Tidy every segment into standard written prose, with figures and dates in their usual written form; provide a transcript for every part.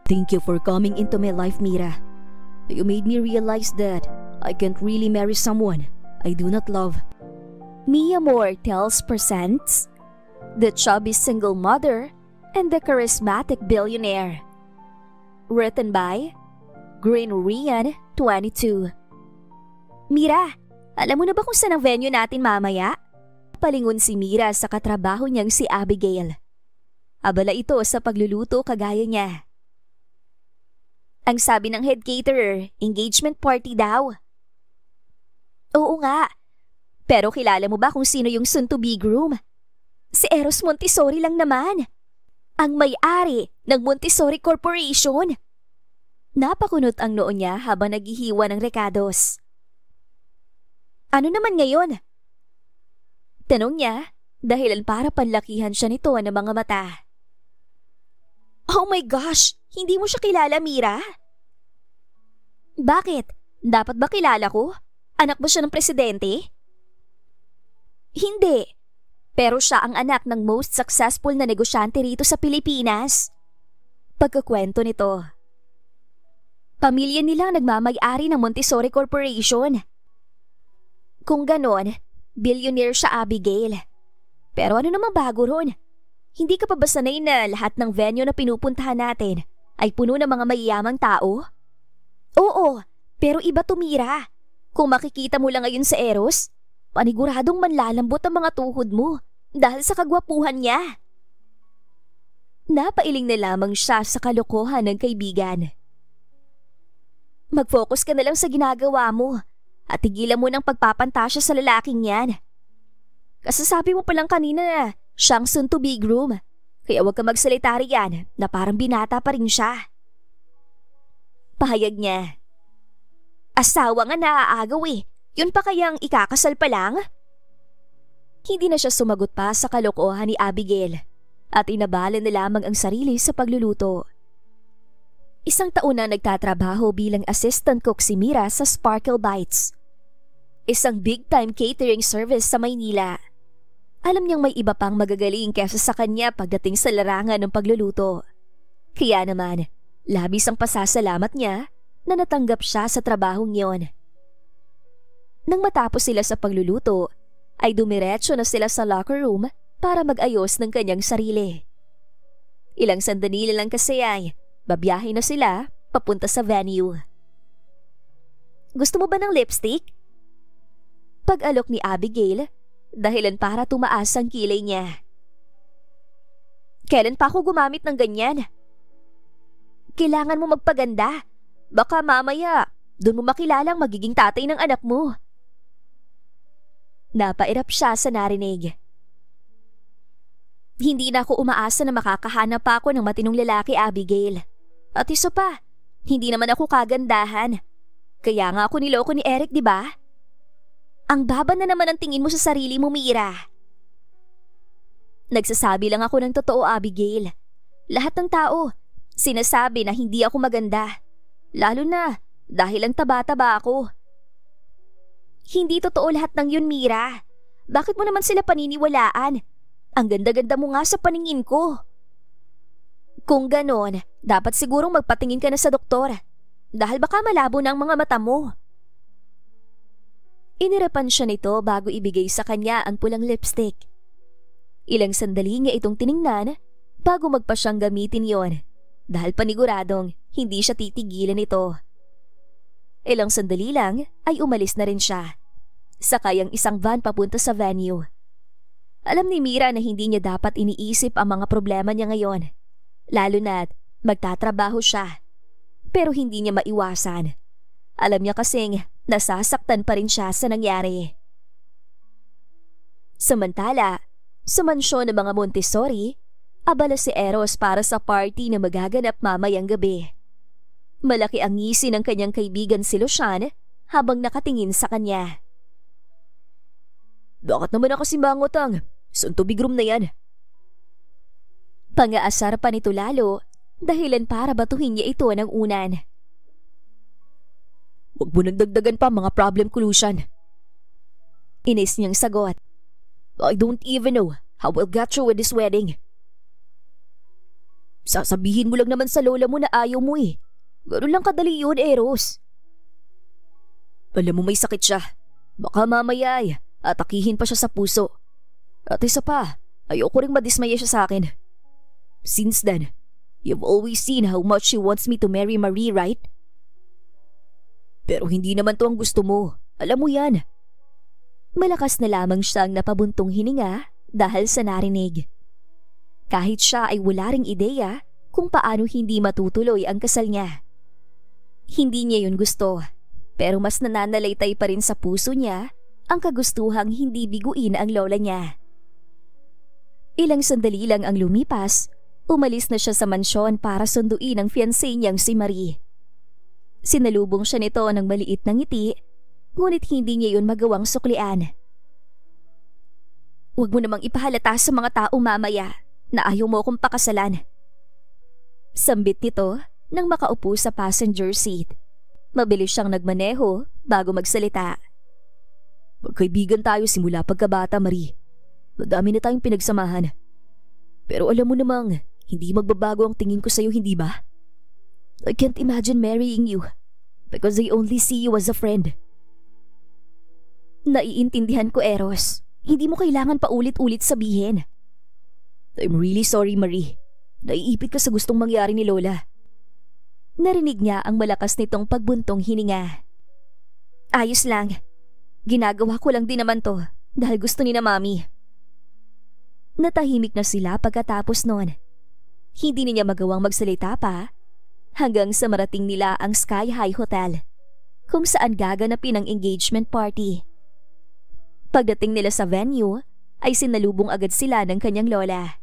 Thank you for coming into my life, Mira. You made me realize that I can't really marry someone I do not love. Mia Moore tells presents The Chubby Single Mother and the Charismatic Billionaire. Written by Green Rian, 22. Mira, alam mo na ba kung saan ang venue natin mamaya? Palingon si Mira sa katrabaho niyang si Abigail. Abala ito sa pagluluto kagaya niya. Ang sabi ng head caterer, engagement party daw. Oo nga. Pero kilala mo ba kung sino yung soon-to-be groom? Si Eros Montessori lang naman. Ang may-ari ng Montessori Corporation. Napakunot ang noo niya habang naghihiwa ng recados. Ano naman ngayon? Tanong niya, dahilan para panlakihan siya nito ng mga mata. Oh my gosh! Hindi mo siya kilala, Mira? Bakit? Dapat ba kilala ko? Anak ba siya ng presidente? Hindi. Pero siya ang anak ng most successful na negosyante rito sa Pilipinas. Pagkukwento nito. Pamilya nila nagmamay-ari ng Montessori Corporation. Kung ganon, billionaire siya, Abigail. Pero ano naman bago ron? Hindi ka pa ba sanay na lahat ng venue na pinupuntahan natin ay puno ng mga mayayamang tao? Oo, pero iba tumira. Kung makikita mo lang ngayon sa Eros, paniguradong manlalambot ang mga tuhod mo dahil sa kagwapuhan niya. Napailing na lamang siya sa kalokohan ng kaibigan. Mag-focus ka na lang sa ginagawa mo at tigilan mo ng pagpapantasya sa lalaking yan. Kasasabi mo palang kanina na siyang soon-to-be groom, kaya huwag ka magsalita riyan na parang binata pa rin siya. Pahayag niya. Asawa nga naaagaw eh. Yun pa kayang ikakasal pa lang? Hindi na siya sumagot pa sa kalokohan ni Abigail at inabalan na lamang ang sarili sa pagluluto. Isang taon na nagtatrabaho bilang assistant cook si Mira sa Sparkle Bites. Isang big-time catering service sa Maynila. Alam niyang may iba pang magagaling kaysa sa kanya pagdating sa larangan ng pagluluto. Kaya naman, labis ang pasasalamat niya na natanggap siya sa trabahong yon. Nang matapos sila sa pagluluto, ay dumiretso na sila sa locker room para mag-ayos ng kanyang sarili. Ilang sandali lang kasi ay babiyahe na sila papunta sa venue. Gusto mo ba ng lipstick? Pag-alok ni Abigail, dahilan para tumaas ang kilay niya. Kailan pa ako gumamit ng ganyan? Kailangan mo magpaganda. Baka mamaya, doon mo makilalang magiging tatay ng anak mo. Napairap siya sa narinig. Hindi na ako umaasa na makakahanap pa ako ng matinong lalaki, Abigail. At isa pa, hindi naman ako kagandahan. Kaya nga ako niloko ni Eric, di ba? Ang baba na naman ang tingin mo sa sarili mo, Mira. Nagsasabi lang ako ng totoo, Abigail. Lahat ng tao, sinasabi na hindi ako maganda. Lalo na dahil ang taba-taba ako. Hindi totoo lahat ng yun, Mira. Bakit mo naman sila paniniwalaan? Ang ganda-ganda mo nga sa paningin ko. Kung ganon, dapat sigurong magpatingin ka na sa doktor. Dahil baka malabo na ang mga mata mo. Inirapan siya nito bago ibigay sa kanya ang pulang lipstick. Ilang sandali niya itong tiningnan bago magpa siyang gamitin yon. Dahil paniguradong hindi siya titigilan ito. Ilang sandali lang ay umalis na rin siya. Sakay ang isang van papunta sa venue. Alam ni Mira na hindi niya dapat iniisip ang mga problema niya ngayon. Lalo na't magtatrabaho siya. Pero hindi niya maiwasan. Alam niya kasing nasasaktan pa rin siya sa nangyari. Samantala, sa mansyon ng mga Montessori, abala si Eros para sa party na magaganap mamayang gabi. Malaki ang ngisi ng kanyang kaibigan si Lucian habang nakatingin sa kanya. Bakit naman ako si Mangotang? Soon-to-be groom na yan. Pangaasar pa nito lalo, dahilan para batuhin niya ito ng unan. Huwag mo nang dagdagan pa mga problem ko, Lucian. Inis niyang sagot. I don't even know how we'll get through with this wedding. Sasabihin mo lang naman sa lola mo na ayaw mo eh. Ganun lang kadali yun, Eros. Alam mo may sakit siya. Baka mamaya ay atakihin pa siya sa puso. At isa pa, ayoko ring madismaya siya sa akin. Since then, you've always seen how much she wants me to marry Marie, right? Pero hindi naman to ang gusto mo. Alam mo yan. Malakas na lamang siyang napabuntong hininga dahil sa narinig. Kahit siya ay wala ring ideya kung paano hindi matutuloy ang kasal niya. Hindi niya yun gusto, pero mas nananalaytay pa rin sa puso niya ang kagustuhang hindi biguin ang lola niya. Ilang sandali lang ang lumipas, umalis na siya sa mansyon para sunduin ang fiancé niyang si Marie. Sinalubong siya nito ng maliit na ngiti, ngunit hindi niya yun magawang suklian. Huwag mo namang ipahalata sa mga tao mamaya na ayaw mo akong pakasalan. Sambit nito nang makaupo sa passenger seat. Mabilis siyang nagmaneho bago magsalita. Magkaibigan tayo simula pagkabata, Marie. Madami na tayong pinagsamahan. Pero alam mo namang, hindi magbabago ang tingin ko sa'yo, hindi ba? I can't imagine marrying you because I only see you as a friend. Naiintindihan ko, Eros. Hindi mo kailangan pa ulit-ulit sabihin. I'm really sorry, Marie. Naiipit ka sa gustong mangyari ni Lola. Narinig niya ang malakas nitong pagbuntong hininga. Ayos lang. Ginagawa ko lang din naman to dahil gusto ni na Mami. Natahimik na sila pagkatapos noon. Hindi niya magawang magsalita pa hanggang sa marating nila ang Sky High Hotel, kung saan gaganapin ang engagement party. Pagdating nila sa venue, ay sinalubong agad sila ng kanyang lola.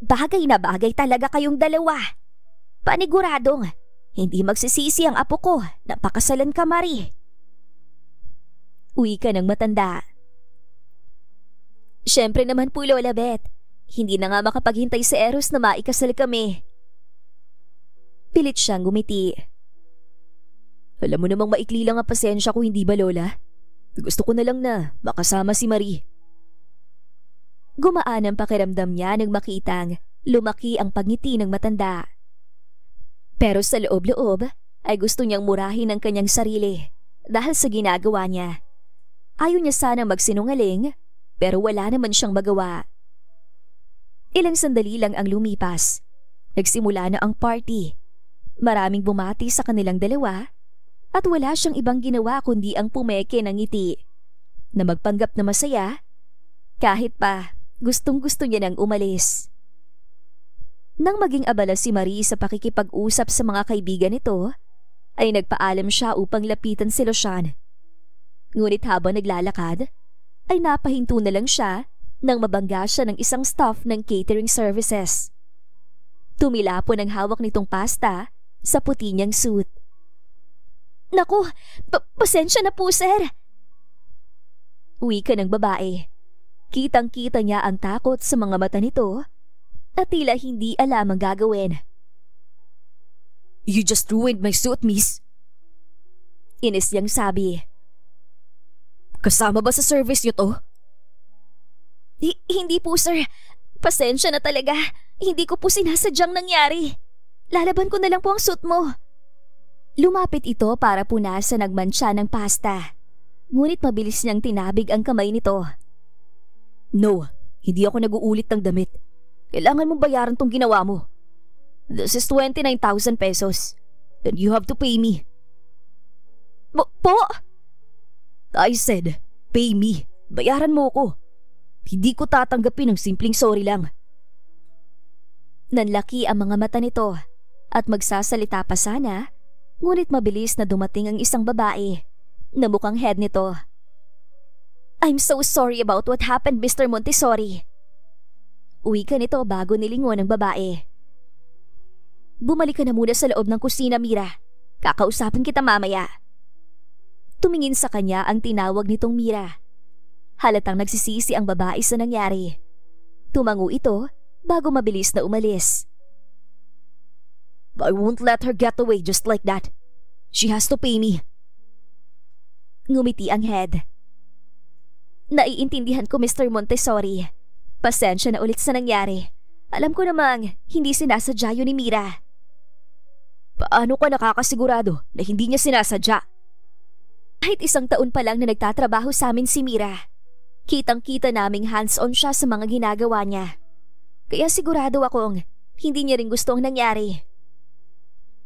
Bagay na bagay talaga kayong dalawa. Paniguradong, hindi magsisisi ang apo ko na pakasalan ka, Marie. Uwi ka ng matanda. Siyempre naman po, Lola Beth. Hindi na nga makapaghintay si Eros na maikasal kami. Pilit siyang gumiti. Alam mo namang maikli lang ang pasensya ko, hindi ba, Lola? Gusto ko na lang na makasama si Marie. Gumaan ang pakiramdam niya nang makitang lumaki ang pagngiti ng matanda. Pero sa loob-loob ay gusto niyang murahin ang kanyang sarili dahil sa ginagawa niya. Ayaw niya sana magsinungaling pero wala naman siyang magawa. Ilang sandali lang ang lumipas. Nagsimula na ang party. Maraming bumati sa kanilang dalawa at wala siyang ibang ginawa kundi ang pumeke ng ngiti na magpanggap na masaya kahit pa gustong-gusto niya nang umalis. Nang maging abala si Marie sa pakikipag-usap sa mga kaibigan nito, ay nagpaalam siya upang lapitan si Lucian. Ngunit habang naglalakad, ay napahinto na lang siya nang mabangga siya ng isang staff ng catering services. Tumilapon ang hawak nitong pasta sa puti niyang suit. Naku, pasensya na po, sir. Uwi ka ng babae. Kitang-kita niya ang takot sa mga mata nito at tila hindi alam ang gagawin. You just ruined my suit, miss. Inis niyang sabi. Kasama ba sa service niyo to? Hindi po, sir. Pasensya na talaga. Hindi ko po sinasadyang nangyari. Lalaban ko na lang po ang suit mo. Lumapit ito para punasan ang mantsa ng pasta. Ngunit mabilis niyang tinabig ang kamay nito. No, hindi ako nag-uulit ng damit. Kailangan mong bayaran tong ginawa mo. This is 29,000 pesos. And you have to pay me. Po? I said, pay me. Bayaran mo ko. Hindi ko tatanggapin ng simpleng sorry lang. Nanlaki ang mga mata nito at magsasalita pa sana, ngunit mabilis na dumating ang isang babae na mukhang head nito. I'm so sorry about what happened, Mr. Montessori. Uwi ka nito bago nilingon ng babae. Bumalik ka na muna sa loob ng kusina, Mira. Kakausapin kita mamaya. Tumingin sa kanya ang tinawag nitong Mira. Halatang nagsisisi ang babae sa nangyari. Tumango ito bago mabilis na umalis. I won't let her get away just like that. She has to pay me. Ngumiti ang head. Naiintindihan ko, Mr. Montessori. Pasensya na ulit sa nangyari. Alam ko namang hindi sinasadya yun ni Mira. Paano ka nakakasigurado na hindi niya sinasadya? Kahit 1 taon pa lang na nagtatrabaho sa amin si Mira, kitang-kita naming hands-on siya sa mga ginagawa niya. Kaya sigurado akong hindi niya rin gusto ang nangyari.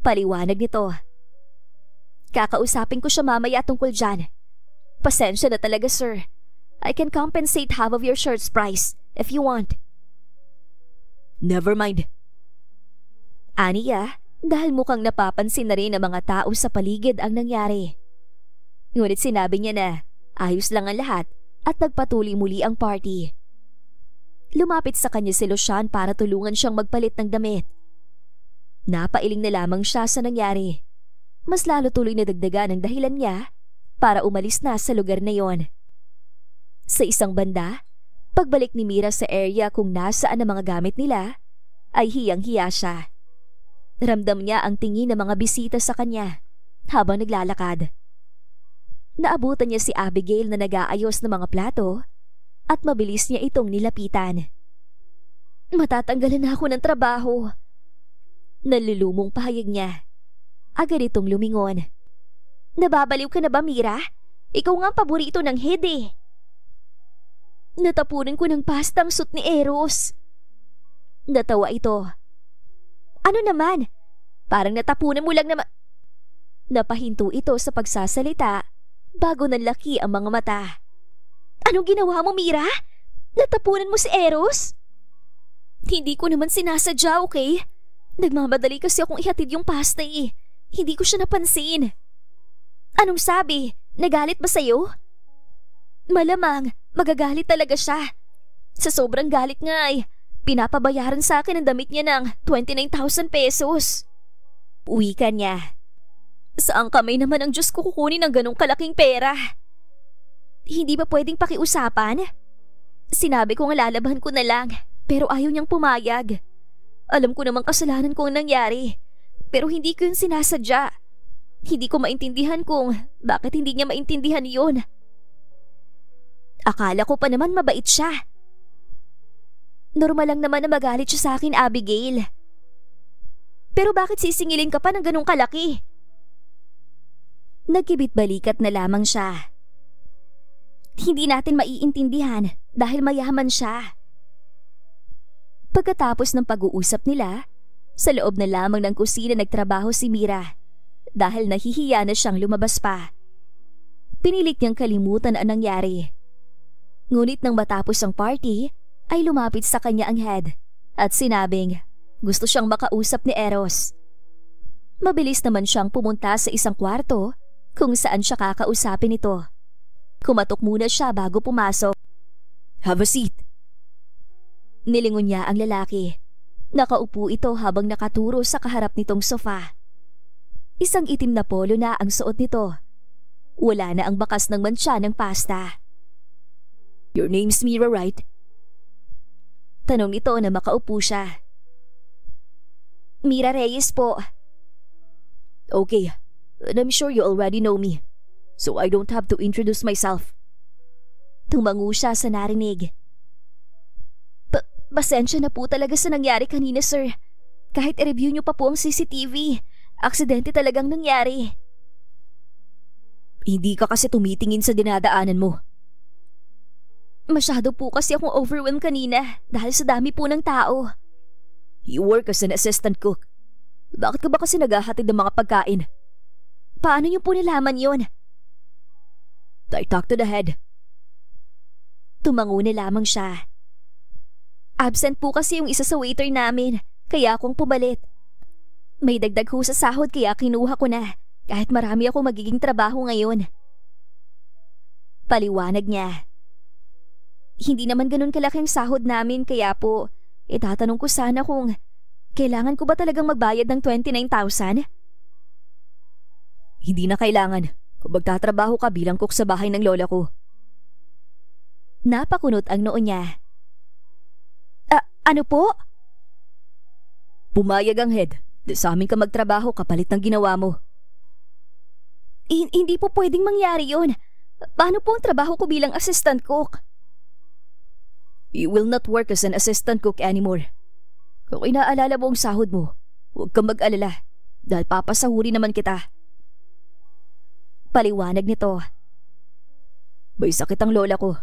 Paliwanag nito. Kakausapin ko siya mamaya tungkol dyan. Pasensya na talaga, sir. I can compensate half of your shirt's price if you want. Never mind. Aniya, dahil mukhang napapansin na rin ng mga tao sa paligid ang nangyari. Ngunit sinabi niya na ayos lang ang lahat at nagpatuloy muli ang party. Lumapit sa kanya si Lucian para tulungan siyang magpalit ng damit. Napailing na lamang siya sa nangyari. Mas lalo tuloy na dagdagan ang dahilan niya para umalis na sa lugar na yon. Sa isang banda, pagbalik ni Mira sa area kung nasaan ang mga gamit nila, ay hiyang-hiya siya. Ramdam niya ang tingin ng mga bisita sa kanya habang naglalakad. Naabutan niya si Abigail na nag-aayos ng mga plato at mabilis niya itong nilapitan. Matatanggalan na ako ng trabaho. Nalulumong pahayag niya. Agad itong lumingon. Nababaliw ka na ba, Mira? Ikaw nga ang paborito ng head eh. Natapunan ko ng pastang suit ni Eros. Natawa ito. Ano naman? Parang natapunan mo lang naman. Napahinto ito sa pagsasalita bago nanlaki ang mga mata. Anong ginawa mo, Mira? Natapunan mo si Eros? Hindi ko naman sinasadya, okay? Nagmamadali kasi akong ihatid yung pasta eh. Hindi ko siya napansin. Anong sabi? Nagalit ba sa'yo? Malamang, magagalit talaga siya. Sa sobrang galit nga ay, pinapabayaran sa akin ang damit niya ng 29,000 pesos. Uwi ka niya. Saan kamay naman ang Diyos ko kukunin ng ganong kalaking pera? Hindi ba pwedeng pakiusapan? Sinabi ko nga lalabahan ko na lang, pero ayaw niyang pumayag. Alam ko namang kasalanan ko ang nangyari, pero hindi ko yun sinasadya. Hindi ko maintindihan kung bakit hindi niya maintindihan yun. Akala ko pa naman mabait siya. Normal lang naman na magalit siya sa akin, Abigail. Pero bakit sisingilin ka pa ng ganong kalaki? Nagkibit-balikat na lamang siya. Hindi natin maiintindihan dahil mayaman siya. Pagkatapos ng pag-uusap nila, sa loob na lamang ng kusina nagtrabaho si Mira dahil nahihiya na siyang lumabas pa. Pinilit niyang kalimutan ang nangyari. Ngunit nang matapos ang party, ay lumapit sa kanya ang head at sinabing gusto siyang makausap ni Eros. Mabilis naman siyang pumunta sa isang kwarto kung saan siya kakausapin ito. Kumatok muna siya bago pumasok. Have a seat. Nilingon niya ang lalaki. Nakaupo ito habang nakaturo sa kaharap nitong sofa. Isang itim na polo na ang suot nito. Wala na ang bakas ng mantsa ng pasta. Your name's Mira, right? Tanong nito na makaupo siya. Mira Reyes po. Okay, and I'm sure you already know me, so I don't have to introduce myself. Tumango siya sa narinig. Pasensya na po talaga sa nangyari kanina, sir. Kahit i-review niyo pa po ang CCTV, aksidente talagang nangyari. Hindi ka kasi tumitingin sa dinadaanan mo. Masyado po kasi akong overwhelmed kanina dahil sa dami po ng tao. You work as an assistant cook. Bakit ka ba kasi naghahatid ng mga pagkain? Paano niyo po nalaman yon? I talked to the head. Tumango na lamang siya. Absent po kasi yung isa sa waiter namin, kaya akong pumalit. May dagdag ho sa sahod kaya kinuha ko na, kahit marami ako magiging trabaho ngayon. Paliwanag niya. Hindi naman ganun kalaki ang sahod namin kaya po, itatanong ko sana kung kailangan ko ba talagang magbayad ng 29,000? Hindi na kailangan kung magtatrabaho ka bilang cook sa bahay ng lola ko. Napakunot ang noo niya. Ano po? Pumayag ang head. Sa amin ka magtrabaho kapalit ng ginawa mo. Hindi po pwedeng mangyari yun. Paano po ang trabaho ko bilang assistant cook? You will not work as an assistant cook anymore. Kung inaalala mo ang sahod mo, huwag kang mag-alala dahil papasahurin naman kita. Paliwanag nito. May sakit ang lola ko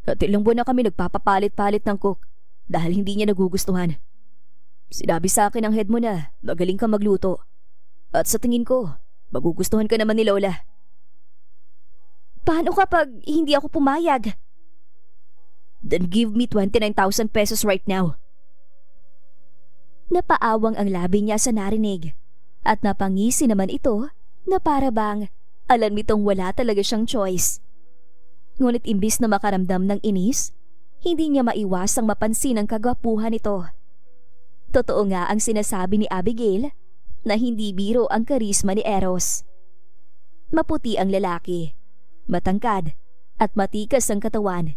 at ilang buwan na kami nagpapapalit-palit ng cook dahil hindi niya nagugustuhan. Sinabi sa akin ng head mo na magaling kang magluto at sa tingin ko, magugustuhan ka naman ni lola. Paano kapag hindi ako pumayag? Then give me 29,000 pesos right now. Napaawang ang labi niya sa narinig at napangisi naman ito na para bang alam nitong wala talaga siyang choice. Ngunit imbis na makaramdam ng inis, hindi niya maiwasang mapansin ang kagwapuhan nito. Totoo nga ang sinasabi ni Abigail na hindi biro ang karisma ni Eros. Maputi ang lalaki, matangkad at matikas ang katawan.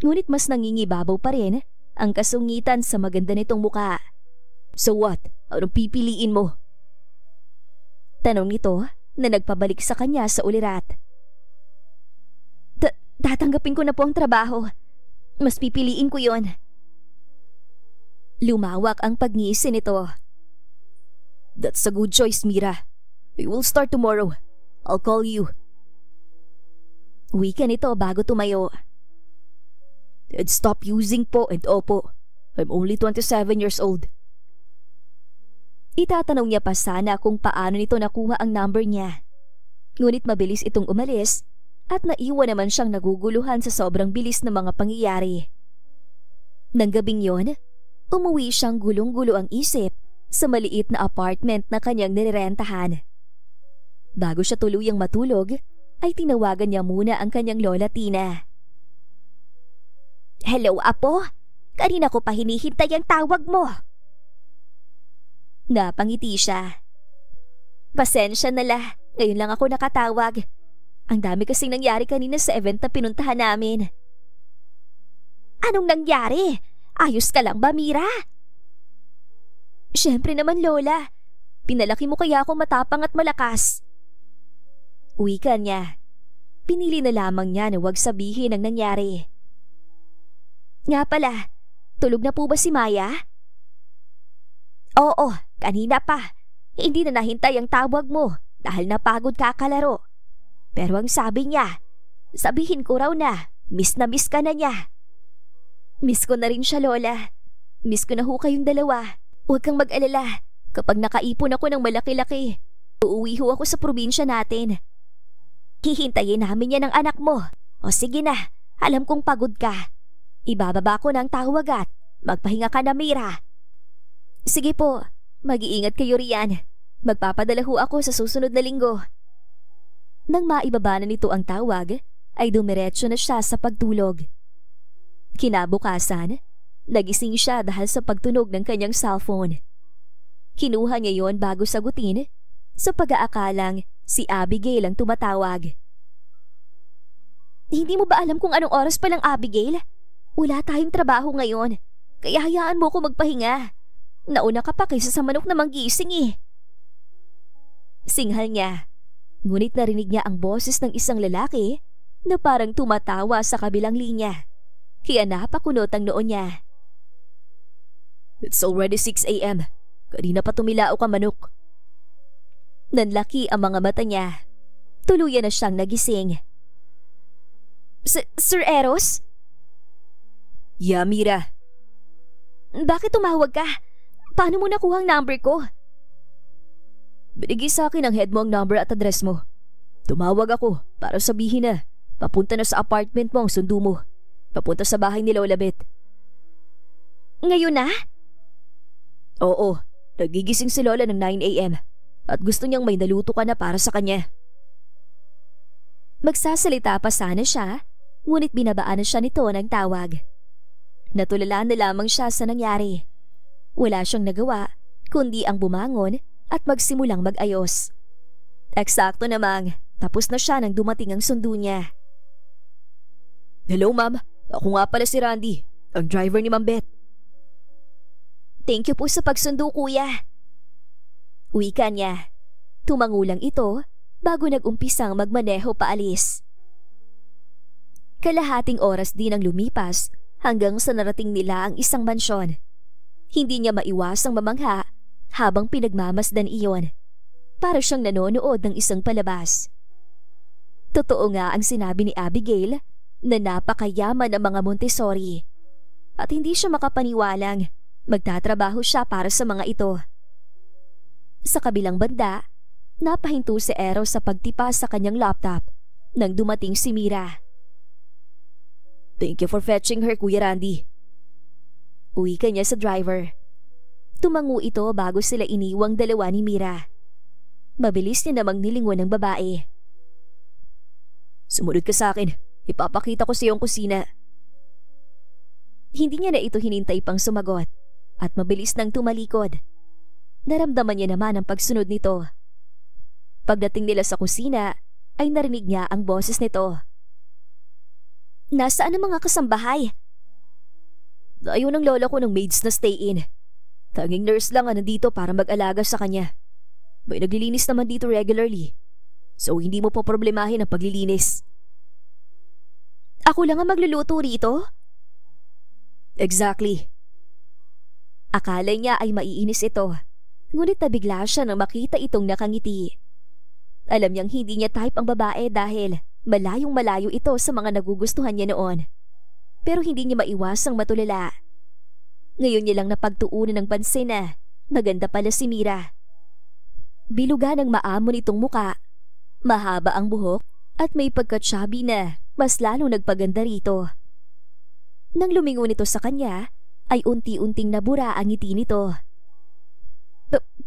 Ngunit mas nangingibabaw pa rin ang kasungitan sa maganda nitong muka. So what? Anong pipiliin mo? Tanong nito na nagpabalik sa kanya sa ulirat. Tatanggapin ko na po ang trabaho. Mas pipiliin ko yon. Lumawak ang pagngisi nito. That's a good choice, Mira. We will start tomorrow. I'll call you. Wika nito bago tumayo. And stop using po and opo. I'm only 27 years old. Itatanong niya pa sana kung paano nito nakuha ang number niya. Ngunit mabilis itong umalis at naiwan naman siyang naguguluhan sa sobrang bilis ng mga pangyayari. Nang gabing yon, umuwi siyang gulong-gulo ang isip sa maliit na apartment na kanyang nirerentahan. Bago siya tuluyang matulog, ay tinawagan niya muna ang kanyang lola Tina. Hello, Apo? Kanina ko pa hinihintay ang tawag mo. Napangiti siya. Pasensya na la, ngayon lang ako nakatawag. Ang dami kasing nangyari kanina sa event na pinuntahan namin. Anong nangyari? Ayos ka lang ba, Mira? Siyempre naman, Lola. Pinalaki mo kaya ako matapang at malakas. Wika niya. Pinili na lamang niya na huwag sabihin ang nangyari. Nga pala, tulog na po ba si Maya? Oo, kanina pa. Hindi na nahintay ang tawag mo dahil napagod ka kalaro. Pero ang sabi niya, sabihin ko raw na miss ka na niya. Miss ko na rin siya, Lola. Miss ko na ho kayong dalawa. Huwag kang mag-alala. Kapag nakaipon ako ng malaki-laki, uuwi ho ako sa probinsya natin. Hihintayin namin yan ng anak mo. O sige na, alam kong pagod ka. Ibababa ko ng tawag at magpahinga ka na, Mira. Sige po, mag-iingat kayo riyan. Magpapadala ho ako sa susunod na linggo. Nang maibaba na nito ang tawag, ay dumiretso na siya sa pagtulog. Kinabukasan, nagising siya dahil sa pagtunog ng kanyang cellphone. Kinuha niya yon bago sagutin sa pag-aakalang si Abigail ang tumatawag. Hindi mo ba alam kung anong oras pa lang, Abigail? Wala tayong trabaho ngayon, kaya hayaan mo ko magpahinga. Nauna ka pa kaysa sa manok na manggising eh. Singhal niya. Ngunit narinig niya ang boses ng isang lalaki na parang tumatawa sa kabilang linya. Kaya napakunot ang noon niya. It's already 6 a.m. Kanina pa tumilaok ang manok. Nanlaki ang mga mata niya. Tuluyan na siyang nagising. Sir Eros? Yeah, Mira. Bakit tumawag ka? Paano mo nakuha ang number ko? Binigay sa akin ng head mo ang number at address mo. Tumawag ako para sabihin na papunta na sa apartment mo ang sundo mo. Papunta sa bahay ni Lola Beth. Ngayon na? Oo, nagigising si Lola ng 9 a.m. at gusto niyang may naluto ka na para sa kanya. Magsasalita pa sana siya, ngunit binabaan na siya nito ng tawag. Natulala na lamang siya sa nangyari. Wala siyang nagawa kundi ang bumangon at magsimulang mag-ayos. Eksakto namang tapos na siya nang dumating ang sundo niya. Hello, ma'am. Ako nga pala si Randy, ang driver ni Ma'am Beth. Thank you po sa pagsundo, kuya. Wika niya. Tumangulang ito bago nag-umpisang magmaneho paalis. Kalahating oras din ang lumipas hanggang sa narating nila ang isang mansyon. Hindi niya maiwasang mamangha habang pinagmamasdan iyon. Para siyang nanonood ng isang palabas. Totoo nga ang sinabi ni Abigail na napakayaman ang mga Montessori at hindi siya makapaniwalang magtatrabaho siya para sa mga ito. Sa kabilang banda, napahinto si Eros sa pagtipa sa kanyang laptop nang dumating si Mira. "Thank you for fetching her, Kuya Randy." Uwi ka niya sa driver. Tumango ito bago sila iniwang dalawa ni Mira. Mabilis niya namang nilingon ng babae. "Sumunod ka sa akin. Ipapakita ko sa iyong kusina." Hindi niya na ito hinintay pang sumagot at mabilis nang tumalikod. Naramdaman niya naman ang pagsunod nito. Pagdating nila sa kusina, ay narinig niya ang boses nito. "Nasaan ang mga kasambahay?" "Ayaw ng lola ko ng maids na stay-in. Tanging nurse lang ang nandito para mag-alaga sa kanya. May naglilinis naman dito regularly, so hindi mo po problemahin ang paglilinis." "Ako lang ang magluluto rito?" "Exactly." Akala niya ay maiinis ito, ngunit nabigla siya nang makita itong nakangiti. Alam niyang hindi niya type ang babae dahil malayong malayo ito sa mga nagugustuhan niya noon. Pero hindi niya maiwasang matulala. Ngayon niya lang napagtuunan ng pansin na maganda pala si Mira. Biluga ng maamon itong muka, mahaba ang buhok at may pagka-chubby na mas lalong nagpaganda rito. Nang lumingon ito sa kanya, ay unti-unting nabura ang ngiti nito.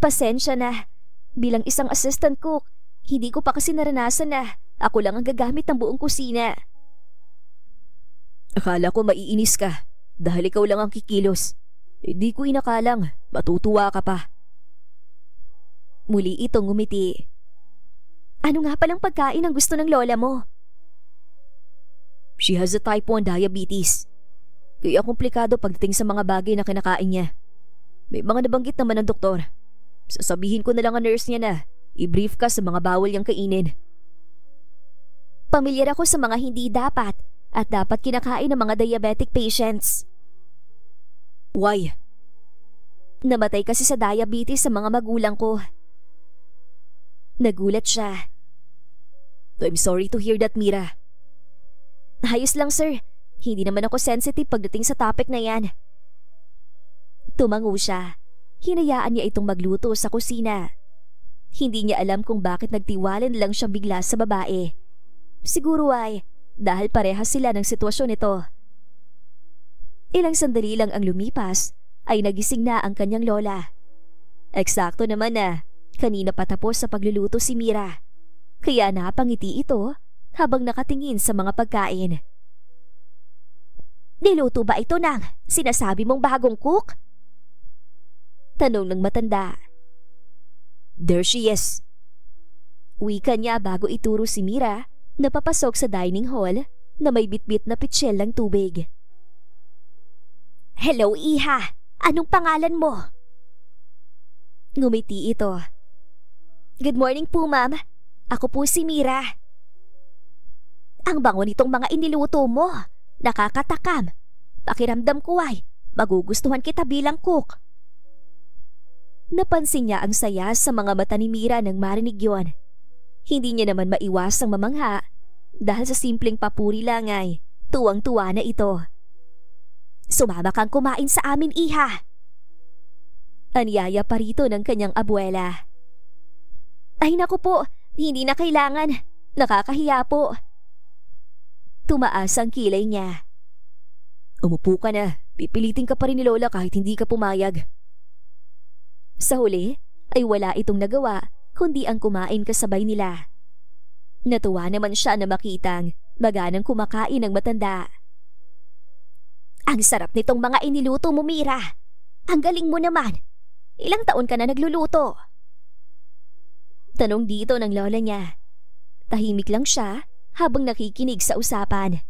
Pasensya na. Bilang isang assistant cook, hindi ko pa kasi naranasan na ako lang ang gagamit ng buong kusina." "Akala ko maiinis ka dahil ikaw lang ang kikilos. Hindi ko inakalang matutuwa ka pa." Muli itong ngumiti. "Ano nga palang pagkain ang gusto ng lola mo?" "She has a type 1 diabetes. Kaya komplikado pagdating sa mga bagay na kinakain niya. May mga nabanggit naman ng doktor. Sasabihin ko na lang ang nurse niya na i-brief ka sa mga bawal niyang kainin." "Pamilyar ako sa mga hindi dapat at dapat kinakain ng mga diabetic patients." "Why?" "Namatay kasi sa diabetes sa mga magulang ko." Nagulat siya. "I'm sorry to hear that, Mira." "Ayos lang, sir. Hindi naman ako sensitive pagdating sa topic na yan." Tumango siya. Hinayaan niya itong magluto sa kusina. Hindi niya alam kung bakit nagtiwalan lang siya bigla sa babae. Siguro ay dahil parehas sila ng sitwasyon nito. Ilang sandali lang ang lumipas ay nagising na ang kanyang lola. Eksakto naman na kanina patapos sa pagluluto si Mira. Kaya napangiti ito habang nakatingin sa mga pagkain. "Niluto ba ito ng sinasabi mong bagong cook?" tanong ng matanda. "There she is." Wika niya bago ituro si Mira na papasok sa dining hall na may bitbit na pitsyel ng tubig. "Hello, Iha. Anong pangalan mo?" Ngumiti ito. "Good morning po, ma'am. Ako po si Mira." "Ang bango nitong mga iniluto mo. Nakakatakam. Pakiramdam ko ay magugustuhan kita bilang cook." Napansin niya ang saya sa mga mata ni Mira nang marinig yon. Hindi niya naman maiwasang mamangha dahil sa simpleng papuri lang ay tuwang-tuwa na ito. "Sumama kang kumain sa amin, Iha." Anyaya pa rito ng kanyang abuela. "Ay naku po, hindi na kailangan. Nakakahiya po." Tumaas ang kilay niya. "Umupo ka na. Pipilitin ka pa rin ni Lola kahit hindi ka pumayag." Sa huli ay wala itong nagawa kundi ang kumain kasabay nila. Natuwa naman siya na makitang maganang kumakain ng matanda. "Ang sarap nitong mga iniluto mo, Mira. Ang galing mo naman. Ilang taon ka na nagluluto?" Tanong dito ng lola niya. Tahimik lang siya habang nakikinig sa usapan.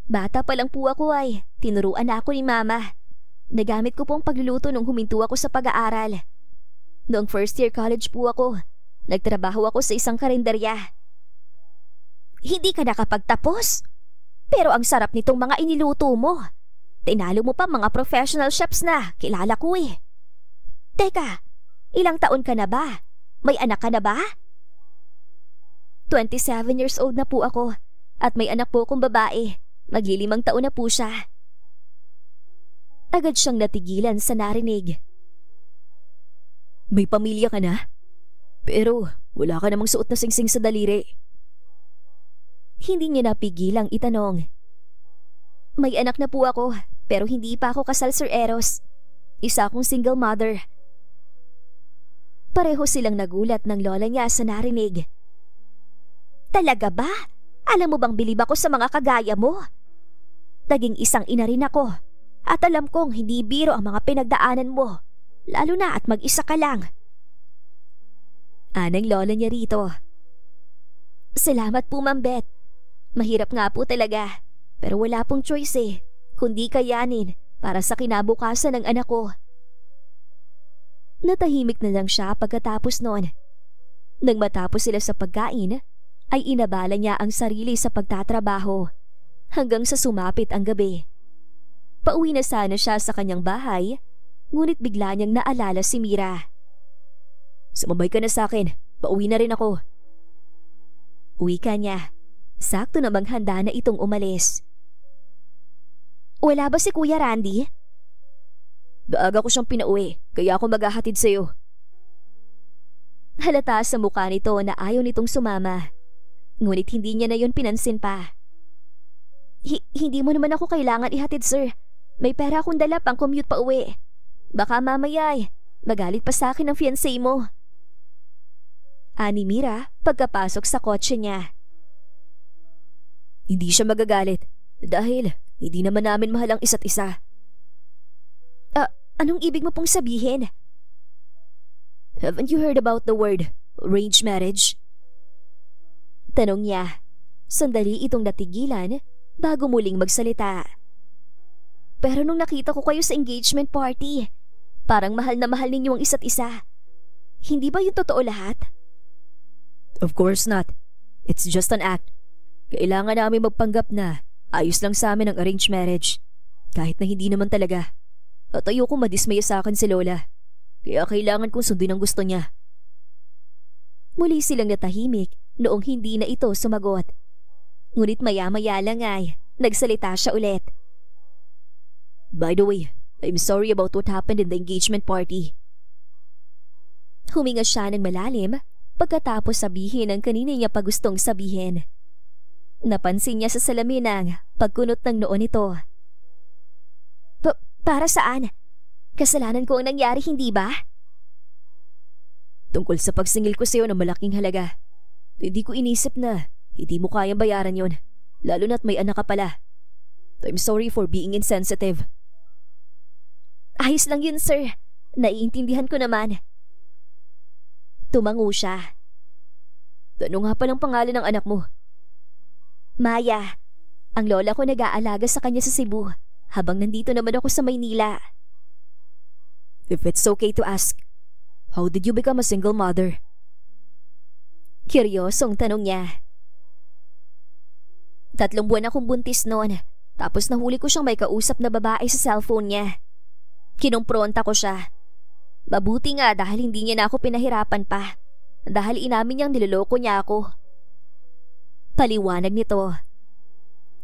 "Bata pa lang po ako ay tinuruan na ako ni Mama. Nagamit ko pong pagluluto nung huminto ako sa pag-aaral. Noong first year college po ako, nagtrabaho ako sa isang karinderya." "Hindi ka nakapagtapos? Pero ang sarap nitong mga iniluto mo. Tinalo mo pa mga professional chefs na kilala ko eh. Teka, ilang taon ka na ba? May anak ka na ba? 27 years old na po ako at may anak po kong babae. Maglilimang taon na po siya. Agad siyang natigilan sa narinig. May pamilya ka na? Pero wala ka namang suot na singsing sa daliri. Hindi niya napigilang itanong. May anak na po ako pero hindi pa ako kasal, Sir Eros. Isa akong single mother. Pareho silang nagulat ng lola niya sa narinig. Talaga ba? Alam mo bang bilib ako sa mga kagaya mo? Naging isang ina rin ako at alam kong hindi biro ang mga pinagdaanan mo, lalo na at mag-isa ka lang. Anang lola niya rito. Salamat po, Ma'am Beth. Mahirap nga po talaga, pero wala pong choice eh, kundi kayanin para sa kinabukasan ng anak ko. Natahimik na lang siya pagkatapos noon. Nang matapos sila sa pagkain, ay inabala niya ang sarili sa pagtatrabaho hanggang sa sumapit ang gabi. Pauwi na sana siya sa kanyang bahay, ngunit bigla niyang naalala si Mira. Sumabay ka na sa akin, pauwi na rin ako. Uwi ka niya. Sakto namang handa na itong umalis. Wala ba si Kuya Randy? Daaga ko siyang pinauwi, kaya ako maghahatid sa'yo. Halata sa mukha nito na ayaw nitong sumama. Ngunit hindi niya na yun pinansin pa. Hindi mo naman ako kailangan ihatid, sir. May pera akong dala pang commute pa uwi. Baka mamaya magalit pa sa akin ang fiancé mo. Ani Mira pagkapasok sa kotse niya. Hindi siya magagalit dahil hindi naman namin mahal ang isa't isa. Anong ibig mo pong sabihin? Haven't you heard about the word arranged marriage? Tanong niya. Sandali itong natigilan bago muling magsalita. Pero nung nakita ko kayo sa engagement party, parang mahal na mahal ninyo ang isa't isa. Hindi ba yung totoo lahat? Of course not. It's just an act. Kailangan namin magpanggap na ayos lang sa amin ang arranged marriage. Kahit na hindi naman talaga. At ayoko madismaya sa akin si Lola. Kaya kailangan kong sundin ang gusto niya. Muli silang natahimik noong hindi na ito sumagot. Ngunit maya-maya lang ay nagsalita siya ulit. By the way, I'm sorry about what happened in the engagement party. Huminga siya ng malalim pagkatapos sabihin ang kanina niya pa gustong sabihin. Napansin niya sa salamin ang pagkunot ng noo nito. Para saan? Kasalanan ko ang nangyari, hindi ba? Tungkol sa pagsingil ko sa iyo ng malaking halaga. Hindi ko inisip na hindi mo kayang bayaran yon, lalo na't may anak ka pala. I'm sorry for being insensitive. Ayos lang yun, sir. Naiintindihan ko naman. Tumango siya. Ano nga palang pangalan ng anak mo? Maya. Ang lola ko nag-aalaga sa kanya sa Cebu habang nandito naman ako sa Maynila. If it's okay to ask, how did you become a single mother? Kiryosong tanong niya. 3 buwan akong buntis noon, tapos nahuli ko siyang may kausap na babae sa cellphone niya. Kinumpronta ko siya. Mabuti nga dahil hindi niya na ako pinahirapan pa, dahil inamin niyang niloloko niya ako. Paliwanag nito.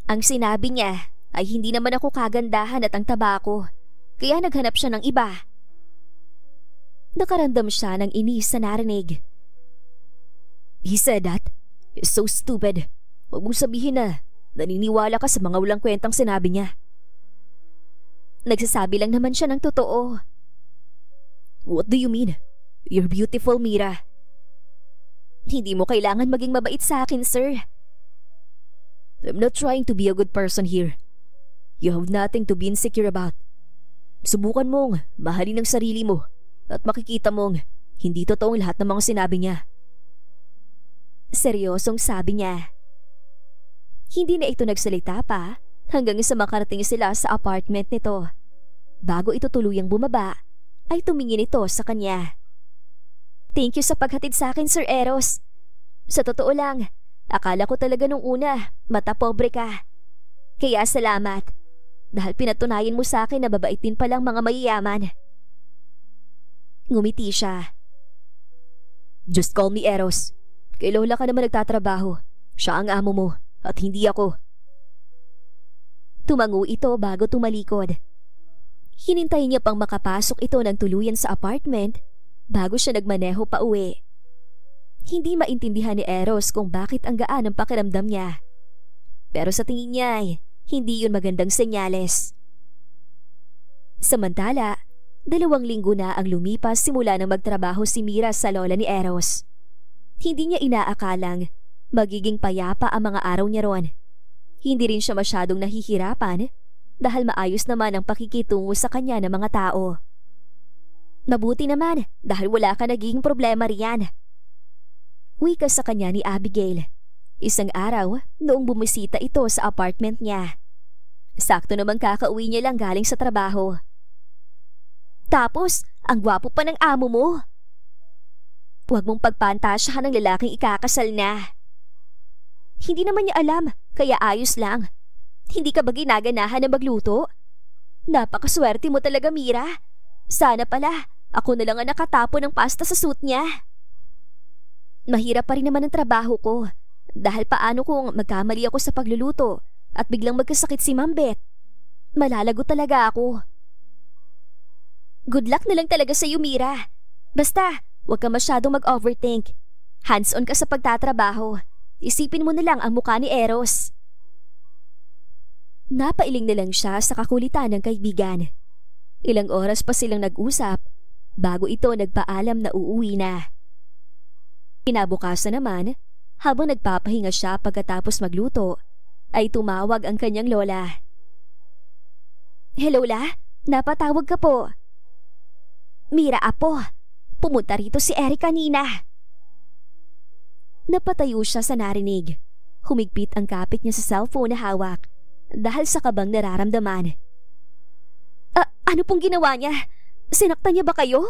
Ang sinabi niya ay hindi naman ako kagandahan at ang taba ko, kaya naghanap siya ng iba. Nakaramdam siya ng inis sa narinig. He said that? It's so stupid. Huwag mong sabihin na naniniwala ka sa mga walang kwentang sinabi niya. Nagsasabi lang naman siya ng totoo. What do you mean? You're beautiful, Mira. Hindi mo kailangan maging mabait sa akin, sir. I'm not trying to be a good person here. You have nothing to be insecure about. Subukan mong mahalin ang sarili mo at makikita mong hindi totoong lahat ng mga sinabi niya. Seryosong sabi niya. Hindi na ito nagsalita pa hanggang sa makarating sila sa apartment nito. Bago ito tuluyang bumaba, ay tumingin ito sa kanya. Thank you sa paghatid sa akin, Sir Eros. Sa totoo lang, akala ko talaga nung una mata pobre ka. Kaya salamat. dahil pinatunayan mo sa akin na babait din palang mga mayayaman. Ngumiti siya. Just call me Eros. Kay Lola ka naman nagtatrabaho. Siya ang amo mo at hindi ako. Tumango ito bago tumalikod. Hinintay niya pang makapasok ito ng tuluyan sa apartment bago siya nagmaneho pa uwi. Hindi maintindihan ni Eros kung bakit ang gaan ang pakiramdam niya. Pero sa tingin niya ay hindi yun magandang senyales. Samantala, 2 linggo na ang lumipas simula nang magtrabaho si Mira sa lola ni Eros. Hindi niya inaakalang magiging payapa ang mga araw niya ron. Hindi rin siya masyadong nahihirapan dahil maayos naman ang pakikitungo sa kanya ng mga tao. Mabuti naman dahil wala ka naging problema riyan. Wika sa kanya ni Abigail. Isang araw noong bumisita ito sa apartment niya. Sakto naman kakauwi niya lang galing sa trabaho. Tapos, ang gwapo pa ng amo mo. Huwag mong pagpantasyahan ng lalaking ikakasal na. Hindi naman niya alam, kaya ayos lang. Hindi ka ba ginaganahan na magluto? Napakaswerte mo talaga, Mira. Sana pala, ako na lang ang nakatapon ng pasta sa suit niya. Mahirap pa rin naman ang trabaho ko. Dahil paano kung magkamali ako sa pagluluto at biglang magkasakit si Ma'am Beth? Malalago talaga ako. Good luck na lang talaga sa iyo, Mira. Basta, huwag ka masyadong mag-overthink. Hands-on ka sa pagtatrabaho. Isipin mo na lang ang mukha ni Eros. Napailing na lang siya sa kakulitan ng kaibigan. Ilang oras pa silang nag-usap bago ito nagpaalam na uuwi na. Kinabukasan naman, habang nagpapahinga siya pagkatapos magluto, ay tumawag ang kanyang lola. Hello, La? Napatawag ka po. Mira, apo. Pumunta rito si Eric kanina. Napatayo siya sa narinig. Humigpit ang kapit niya sa cellphone na hawak dahil sa kabang nararamdaman. Ano pong ginawa niya? Sinaktan niya ba kayo?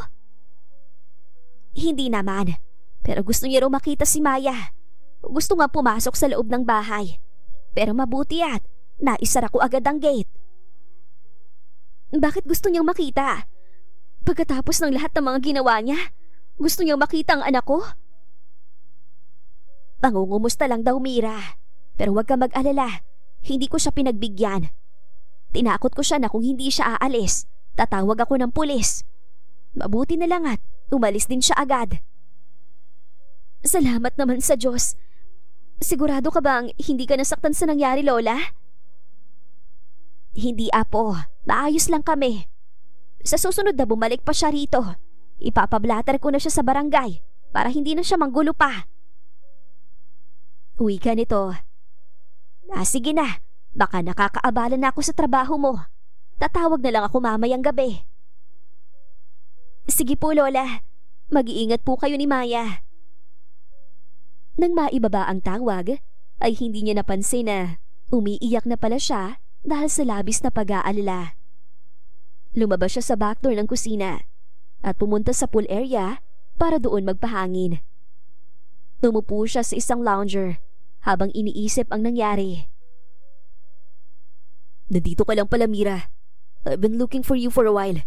Hindi naman, pero gusto niya raw makita si Maya. Gusto nga pumasok sa loob ng bahay. Pero mabuti at naisara ko agad ang gate. Bakit gusto niyang makita? Pagkatapos ng lahat ng mga ginawa niya, gusto niyang makita ang anak ko? Pangungumusta lang daw, Mira. Pero huwag ka mag-alala. Hindi ko siya pinagbigyan. Tinakot ko siya na kung hindi siya aalis, tatawag ako ng pulis. Mabuti na lang at umalis din siya agad. Salamat naman sa Diyos. Sigurado ka bang hindi ka nasaktan sa nangyari, Lola? Hindi, apo. Naayos lang kami. Sa susunod na bumalik pa siya rito, ipapablatter ko na siya sa barangay para hindi na siya manggulo pa. Uwi ka nito. Sige na. Baka nakakaabala na ako sa trabaho mo. Tatawag na lang ako mamayang gabi. Sige po, Lola. Mag-iingat po kayo ni Maya. Nang maibaba ang tawag, ay hindi niya napansin na umiiyak na pala siya dahil sa labis na pag-aalala. Lumabas siya sa back door ng kusina at pumunta sa pool area para doon magpahangin. Tumupo siya sa isang lounger habang iniisip ang nangyari. Nandito ka lang pala, Mira. I've been looking for you for a while.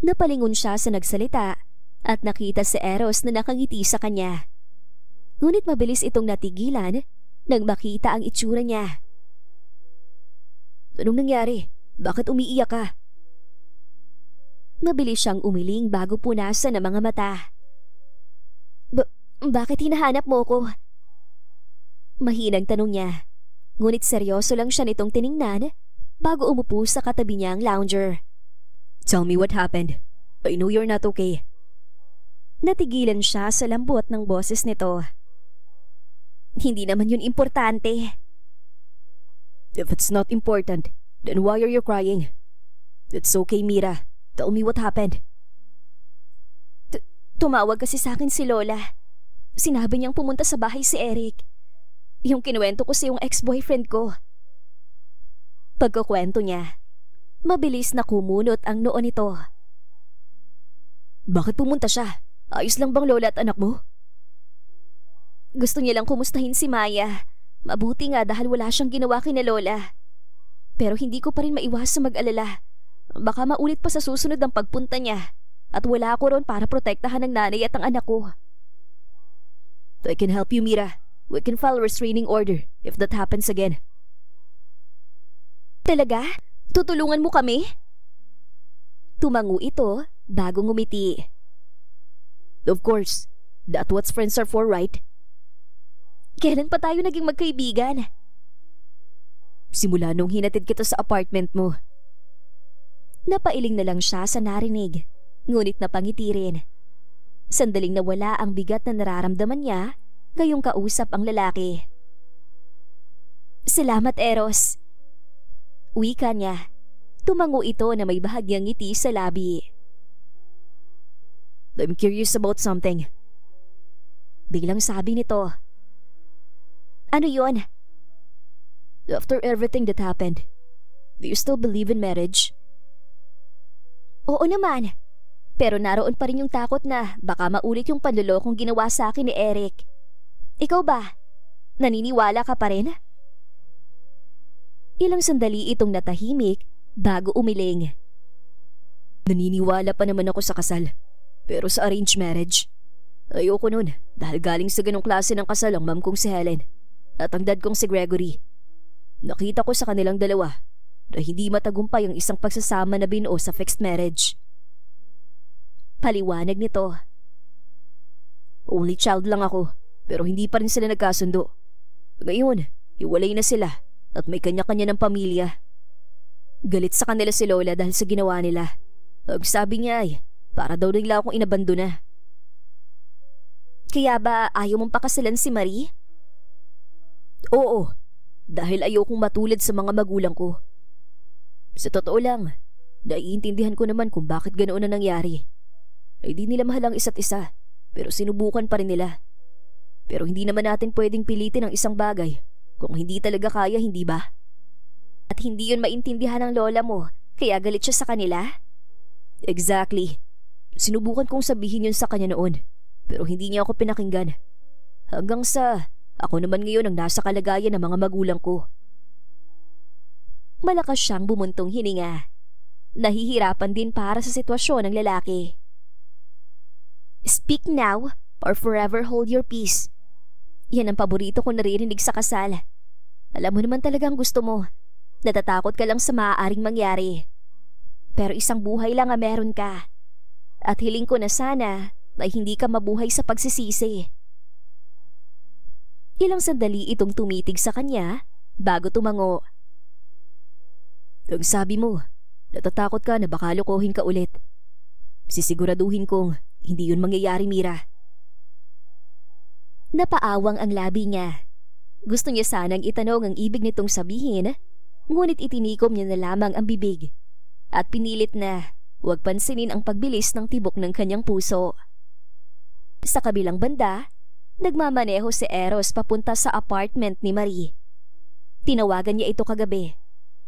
Napalingon siya sa nagsalita at nakita si Eros na nakangiti sa kanya. Ngunit mabilis itong natigilan nang makita ang itsura niya. Anong nangyari? Bakit umiiyak ka? Mabilis siyang umiling bago punasan ang mga mata. Bakit hinahanap mo ko? Mahinang tanong niya. Ngunit seryoso lang siya nitong tiningnan bago umupo sa katabi niyang lounger. Tell me what happened. I know you're not okay. Natigilan siya sa lambot ng boses nito. Hindi naman yun importante. If it's not important, then why are you crying? It's okay, Mira. Tell me what happened. Tumawag kasi sa akin si Lola. Sinabi niyang pumunta sa bahay si Eric. Yung kinuwento ko sa yung ex-boyfriend ko. Pagkukwento niya, mabilis na kumunot ang noo nito. Bakit pumunta siya? Ayos lang bang lola at anak mo? Gusto niya lang kumustahin si Maya. Mabuti nga dahil wala siyang ginawa kina Lola. Pero hindi ko pa rin maiwasang mag-alala. Baka maulit pa sa susunod ang pagpunta niya at wala ako ron para protektahan ng nanay at ang anak ko. I can help you, Mira. We can file a restraining order if that happens again. Talaga? Tutulungan mo kami? Tumango ito bago ngumiti. Of course. That's what friends are for, right? Kailan pa tayo naging magkaibigan? Simula nung hinatid kita sa apartment mo. Napailing na lang siya sa narinig, ngunit napangiti rin. Sandaling nawala ang bigat na nararamdaman niya, gayong kausap ang lalaki. Salamat, Eros. Wika niya. Tumango ito na may bahagyang ngiti sa labi. I'm curious about something. Biglang sabi nito. Ano yon? After everything that happened, do you still believe in marriage? Oo naman. Pero naroon pa rin yung takot na baka maulit yung panlolokong ginawa sa akin ni Eric. Ikaw ba? Naniniwala ka pa rin? Ilang sandali itong natahimik bago umiling. Naniniwala pa naman ako sa kasal. Pero sa arranged marriage, ayoko nun dahil galing sa ganong klase ng kasal ang mom kong si Helen at ang dad kong si Gregory. Nakita ko sa kanilang dalawa na hindi matagumpay ang isang pagsasama na binuo sa fixed marriage. Paliwanag nito. Only child lang ako pero hindi pa rin sila nagkasundo. Ngayon, hiwalay na sila at may kanya-kanya ng pamilya. Galit sa kanila si Lola dahil sa ginawa nila. Ang sabi niya ay para daw nila akong inabandona. Kaya ba ayaw mong pakasalan si Marie? Oo, dahil ayokong matulad sa mga magulang ko. Sa totoo lang, naiintindihan ko naman kung bakit ganoon na nangyari. Ay di nila mahal ang isa't isa, pero sinubukan pa rin nila. Pero hindi naman natin pwedeng pilitin ang isang bagay kung hindi talaga kaya, hindi ba? At hindi yun maintindihan ng lola mo, kaya galit siya sa kanila? Exactly. Sinubukan kong sabihin yun sa kanya noon, pero hindi niya ako pinakinggan. Hanggang sa ako naman ngayon ang nasa kalagayan ng mga magulang ko. Malakas siyang bumuntong hininga. Nahihirapan din para sa sitwasyon ng lalaki. Speak now or forever hold your peace. Yan ang paborito ko naririnig sa kasal. Alam mo naman talagang gusto mo. Natatakot ka lang sa maaaring mangyari. Pero isang buhay lang ang meron ka. At hiling ko na sana ay hindi ka mabuhay sa pagsisisi. Ilang sandali itong tumitig sa kanya bago tumango. Ang sabi mo, natatakot ka na baka lokohin ka ulit. Sisiguraduhin kong hindi yun mangyayari, Mira. Napaawang ang labi niya. Gusto niya sanang itanong ang ibig nitong sabihin, ngunit itinikom niya na lamang ang bibig at pinilit na huwag pansinin ang pagbilis ng tibok ng kanyang puso. Sa kabilang banda, nagmamaneho si Eros papunta sa apartment ni Marie. Tinawagan niya ito kagabi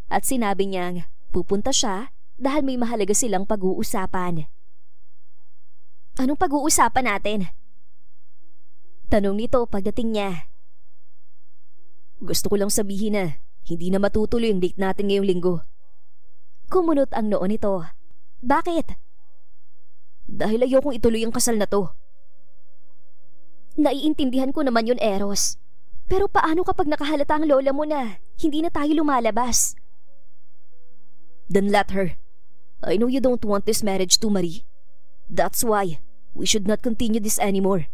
at sinabi niyang pupunta siya dahil may mahalaga silang pag-uusapan. Anong pag-uusapan natin? Tanong nito pagdating niya. Gusto ko lang sabihin na hindi na matutuloy ang date natin ngayong linggo. Kumunot ang noo nito. Bakit? Dahil ayokong ituloy ang kasal na to. Naiintindihan ko naman yun, Eros. Pero paano kapag nakahalata ang lola mo na hindi na tayo lumalabas? Then let her. I know you don't want this marriage to Marie. That's why we should not continue this anymore.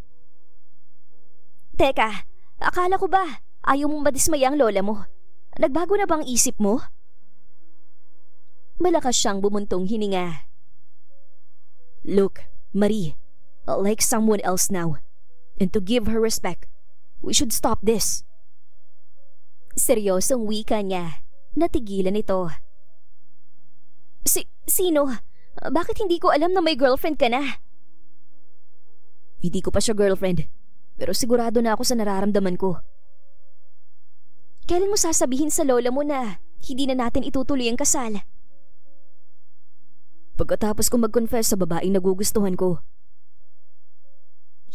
Teka, akala ko ba ayaw mong madismaya ang lola mo? Nagbago na bang isip mo? Malakas siyang bumuntong hininga. Look, Marie, I like someone else now. And to give her respect, we should stop this. Seryosong wika niya. Natigilan ito. Sino? Bakit hindi ko alam na may girlfriend ka na? Hindi ko pa siya girlfriend, pero sigurado na ako sa nararamdaman ko. Kailan mo sasabihin sa lola mo na hindi na natin itutuloy ang kasal? Pagkatapos kong mag-confess sa babaeng nagugustuhan ko.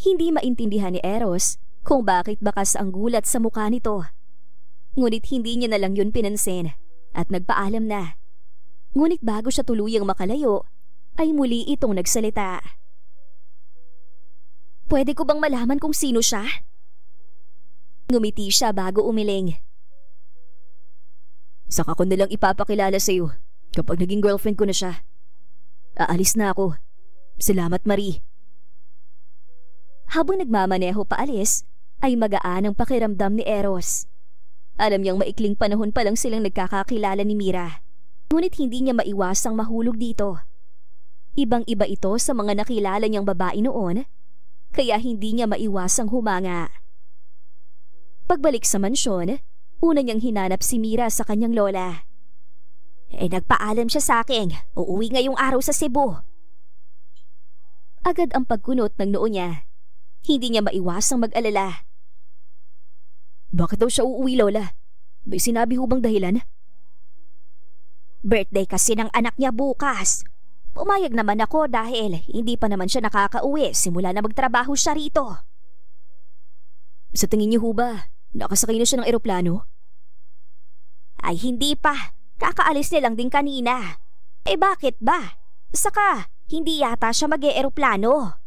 Hindi maintindihan ni Eros kung bakit bakas ang gulat sa mukha nito. Ngunit hindi niya na lang yun pinansin at nagpaalam na. Ngunit bago siya tuluyang makalayo, ay muli itong nagsalita. Pwede ko bang malaman kung sino siya? Ngumiti siya bago umiling. Saka ko nalang ipapakilala sa'yo kapag naging girlfriend ko na siya. Aalis na ako. Salamat, Marie. Habang nagmamaneho paalis, ay magaan ang pakiramdam ni Eros. Alam niyang maikling panahon pa lang silang nagkakakilala ni Mira. Ngunit hindi niya maiwasang mahulog dito. Ibang-iba ito sa mga nakilala niyang babae noon, kaya hindi niya maiwasang humanga. Pagbalik sa mansyon, una niyang hinanap si Mira sa kanyang lola. Nagpaalam siya sa akin. Uuwi ngayong araw sa Cebu. Agad ang pagkunot ng noo niya. Hindi niya maiwasang mag-alala. Bakit daw siya uuwi, Lola? May sinabi ho bang dahilan? Birthday kasi ng anak niya bukas. Pumayag naman ako dahil hindi pa naman siya nakakauwi simula na magtrabaho siya rito. Sa tingin niyo ho ba, nakasakay na siya ng eroplano? Ay hindi pa. Kakaalis niya lang din kanina. Bakit ba? Saka, hindi yata siya mag-e-eroplano.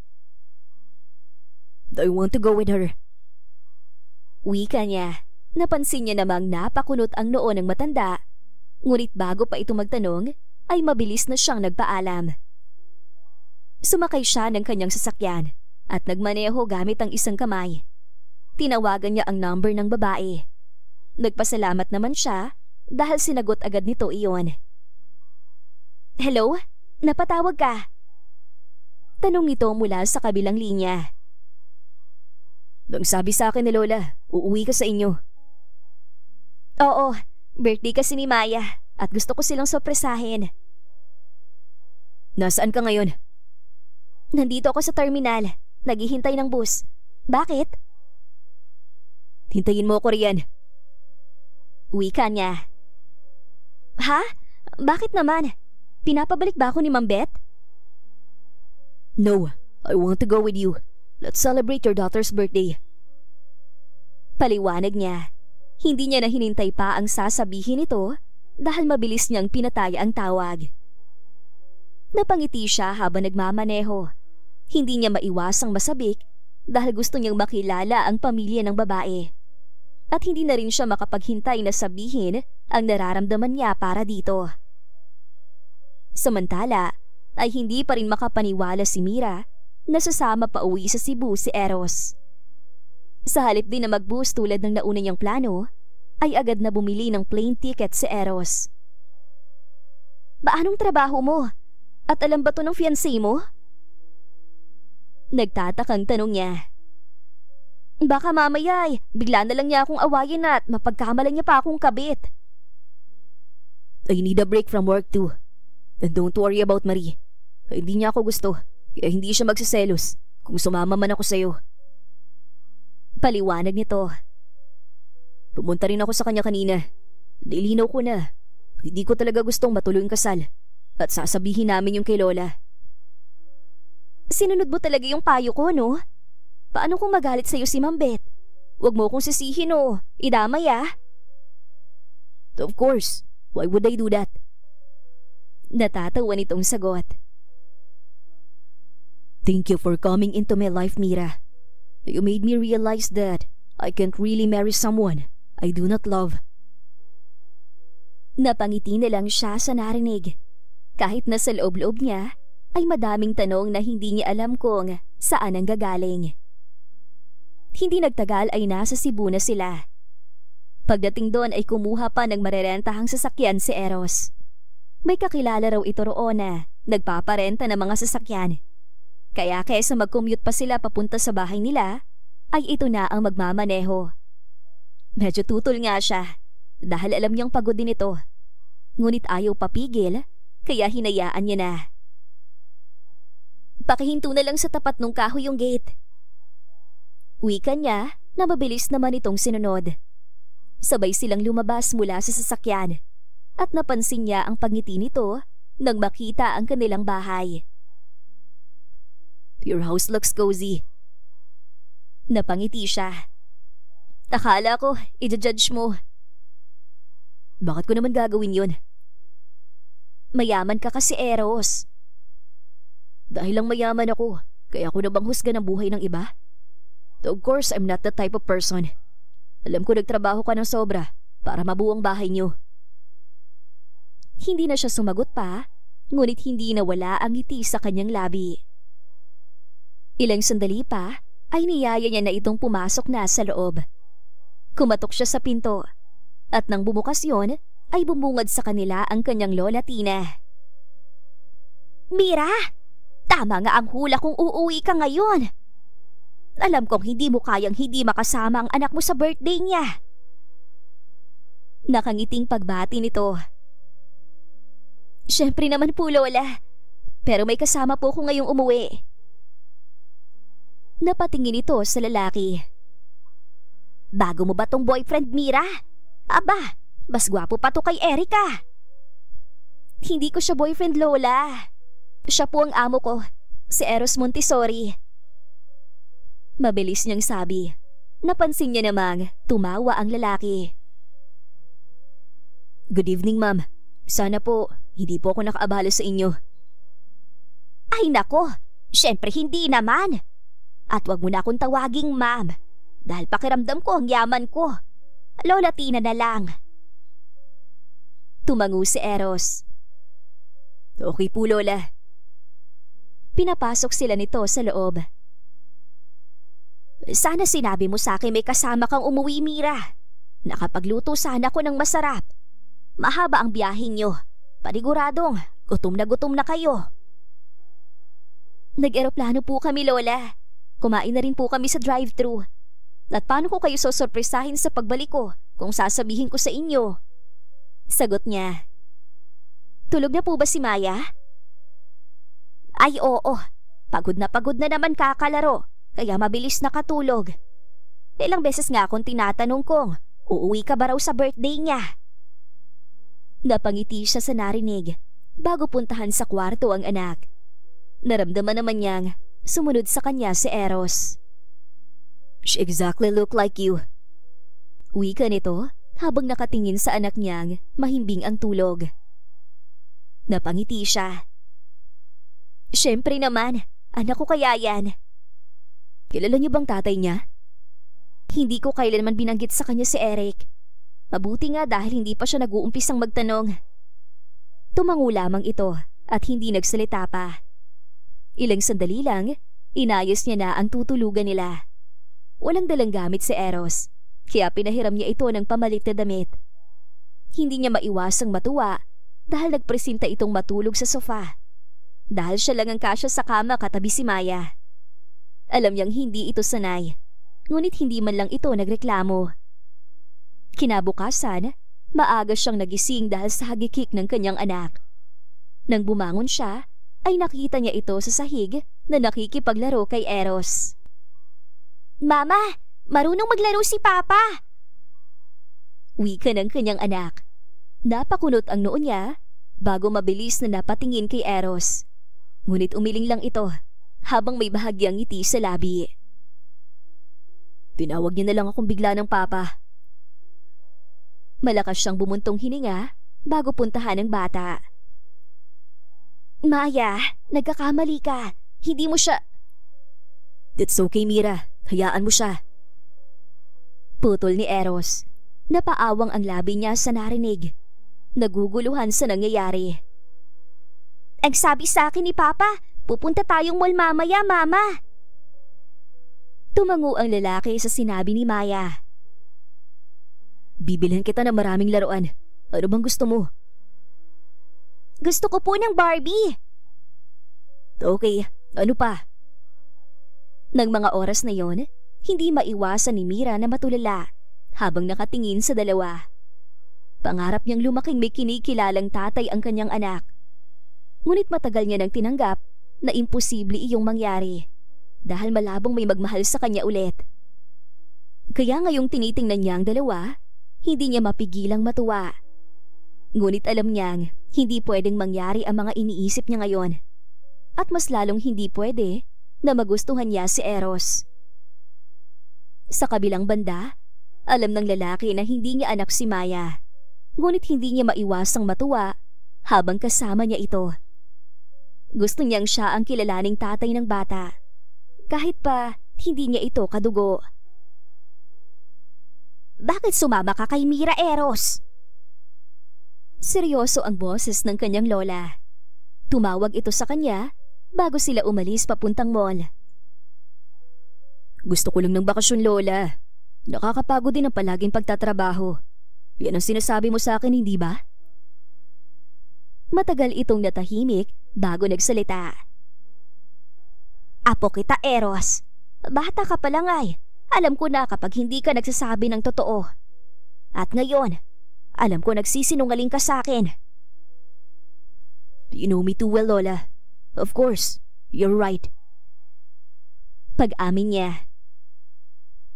I want to go with her. Wika niya. Napansin niya namang napakunot ang noo ng matanda. Ngunit bago pa ito magtanong, ay mabilis na siyang nagpaalam. Sumakay siya ng kanyang sasakyan at nagmaneho gamit ang isang kamay. Tinawagan niya ang number ng babae. Nagpasalamat naman siya dahil sinagot agad nito iyon. Hello? Napatawag ka? Tanong nito mula sa kabilang linya. Nang sabi sa akin ni Lola, uuwi ka sa inyo. Oo, birthday kasi ni Maya at gusto ko silang sorpresahin. Nasaan ka ngayon? Nandito ako sa terminal. Naghihintay ng bus. Bakit? Hintayin mo ako riyan. Wika niya. Ha? Bakit naman? Pinapabalik ba ako ni Ma'am Beth? No, I want to go with you. Let's celebrate your daughter's birthday. Paliwanag niya. Hindi niya na hinintay pa ang sasabihin nito dahil mabilis niyang pinataya ang tawag. Napangiti siya habang nagmamaneho. Hindi niya maiwasang masabik dahil gusto niyang makilala ang pamilya ng babae. At hindi na rin siya makapaghintay na sabihin ang nararamdaman niya para dito. Samantala, ay hindi pa rin makapaniwala si Mira na sasama pa uwi sa Cebu si Eros. Sa halip din na mag-bus tulad ng nauna niyang plano, ay agad na bumili ng plane ticket si Eros. Anong trabaho mo? At alam ba to ng fiancé mo? Nagtatakang tanong niya. Baka mamaya bigla na lang niya akong awayin at mapagkamalan niya pa akong kabit. I need a break from work too. And don't worry about Marie. Hindi niya ako gusto. Kaya hindi siya magsiselos kung sumama man ako sa'yo. Paliwanag nito. Pumunta rin ako sa kanya kanina. Nilinaw ko na. Hindi ko talaga gustong matuloy ang kasal. At sasabihin namin yung kay Lola. Sinunod mo talaga yung payo ko, no? Paano kung magalit sa'yo si Ma'am Beth? Huwag mo kong sisihin, oh. Idamay, ah. Of course. Why would I do that? Natatawa nitong sagot. Thank you for coming into my life, Mira. You made me realize that I can't really marry someone I do not love. Napangiti na lang siya sa narinig. Kahit na sa loob-loob niya, ay madaming tanong na hindi niya alam kung saan ang gagaling. Hindi nagtagal ay nasa Cebu na sila. Pagdating doon ay kumuha pa ng marerentahang sasakyan si Eros. May kakilala raw ito roon na nagpaparenta ng mga sasakyan. Kaya kaysa mag-commute pa sila papunta sa bahay nila, ay ito na ang magmamaneho. Medyo tutol nga siya dahil alam niyang pagod din ito. Ngunit ayaw papigil kaya hinayaan niya na. Pakihinto na lang sa tapat ng kahoy yung gate. Wika niya na mabilis naman itong sinunod. Sabay silang lumabas mula sa sasakyan at napansin niya ang pagngiti nito nang makita ang kanilang bahay. Your house looks cozy. Napangiti siya. Akala ko, i-judge mo. Bakit ko naman gagawin yun? Mayaman ka kasi, Eros. Dahil lang mayaman ako, kaya ako na bang husga ng buhay ng iba? Of course, I'm not the type of person. Alam ko nagtrabaho ka ng sobra para mabuo ang bahay niyo. Hindi na siya sumagot pa, ngunit hindi nawala ang ngiti sa kanyang labi. Ilang sandali pa ay niyaya niya na itong pumasok na sa loob. Kumatok siya sa pinto at nang bumukas yon ay bumungad sa kanila ang kanyang lola Tina. Mira, tama nga ang hula kung uuwi ka ngayon. Alam kong hindi mo kayang hindi makasama ang anak mo sa birthday niya. Nakangiting pagbati nito. Siyempre naman po, Lola. Pero may kasama po ko ngayong umuwi. Napatingin ito sa lalaki. Bago mo ba tong boyfriend, Mira? Aba, mas gwapo pa to kay Erica. Hindi ko siya boyfriend, Lola. Siya po ang amo ko, si Eros Montessori. Mabilis niyang sabi. Napansin niya namang tumawa ang lalaki. Good evening, ma'am. Sana po, hindi po ako nakaabala sa inyo. Ay nako, syempre hindi naman. At wag mo na akong tawaging ma'am, dahil pakiramdam ko ang yaman ko. Lola Tina na lang. Tumango si Eros. Okay po, Lola. Pinapasok sila nito sa loob. Sana sinabi mo sa akin may kasama kang umuwi, Mira. Nakapagluto sana ako ng masarap. Mahaba ang biyaheng nyo. Paniguradong, gutom na kayo. Nag-eroplano po kami, Lola. Kumain na rin po kami sa drive-thru. At paano ko kayo sosorpresahin sa pagbalik ko kung sasabihin ko sa inyo? Sagot niya. Tulog na po ba si Maya? Ay oo, pagod na naman kakalaro. Kaya mabilis nakatulog. Ilang beses nga akong tinatanong kung uuwi ka ba raw sa birthday niya. Napangiti siya sa narinig bago puntahan sa kwarto ang anak. Naramdaman naman niyang sumunod sa kanya si Eros. She exactly look like you. Wika nito habang nakatingin sa anak niyang mahimbing ang tulog. Napangiti siya. Siyempre naman, anak ko kaya yan. Kilala niyo bang tatay niya? Hindi ko kailanman binanggit sa kanya si Eric. Mabuti nga dahil hindi pa siya nag-uumpisang magtanong. Tumango lamang ito at hindi nagsalita pa. Ilang sandali lang, inayos niya na ang tutulugan nila. Walang dalang gamit si Eros, kaya pinahiram niya ito ng pamalit na damit. Hindi niya maiwasang matuwa dahil nagpresenta itong matulog sa sofa. Dahil siya lang ang kasya sa kama katabi si Maya. Alam niyang hindi ito sanay, ngunit hindi man lang ito nagreklamo. Kinabukasan, maaga siyang nagising dahil sa hagikik ng kanyang anak. Nang bumangon siya, ay nakita niya ito sa sahig na nakikipaglaro kay Eros. Mama, marunong maglaro si Papa! Wika ng kanyang anak. Napakunot ang noo niya bago mabilis na napatingin kay Eros. Ngunit umiling lang ito habang may bahagyang ngiti sa labi. Tinawag niya na lang akong bigla ng papa. Malakas siyang bumuntong hininga bago puntahan ng bata. Maya, nagkakamali ka. Hindi mo siya... That's okay, Mira. Hayaan mo siya. Putol ni Eros. Napaawang ang labi niya sa narinig. Naguguluhan sa nangyayari. Ang sabi sa akin ni Papa, pupunta tayong mall mamaya, Mama. Tumango ang lalaki sa sinabi ni Maya. Bibilhan kita ng maraming laruan. Ano bang gusto mo? Gusto ko po ng Barbie. Okay, ano pa? Nang mga oras na yon, hindi maiwasan ni Mira na matulala habang nakatingin sa dalawa. Pangarap niyang lumaking may kinikilalang tatay ang kanyang anak. Ngunit matagal niya nang tinanggap na imposible iyong mangyari dahil malabong may magmahal sa kanya ulit. Kaya ngayong tinitingnan niya ang dalawa, hindi niya mapigilang matuwa. Ngunit alam niyang hindi pwedeng mangyari ang mga iniisip niya ngayon. At mas lalong hindi pwede na magustuhan niya si Eros. Sa kabilang banda, alam ng lalaki na hindi niya anak si Maya. ngunit hindi niya maiwasang matuwa habang kasama niya ito. Gusto niyang siya ang kilalaning tatay ng bata, kahit pa hindi niya ito kadugo. Bakit sumama ka kay Mira, Eros? Seryoso ang boses ng kanyang lola. Tumawag ito sa kanya bago sila umalis papuntang mall. Gusto ko lang ng bakasyon, Lola. Nakakapagod din ang palaging pagtatrabaho. Yan ang sinasabi mo sa akin, hindi ba? Matagal itong natahimik bago nagsalita. Apo kita, Eros. Bata ka pa lang ay. Alam ko na kapag hindi ka nagsasabi ng totoo. At ngayon, alam ko nagsisinungaling ka sa akin. You know me too well, Lola. Of course, you're right. Pag-amin niya.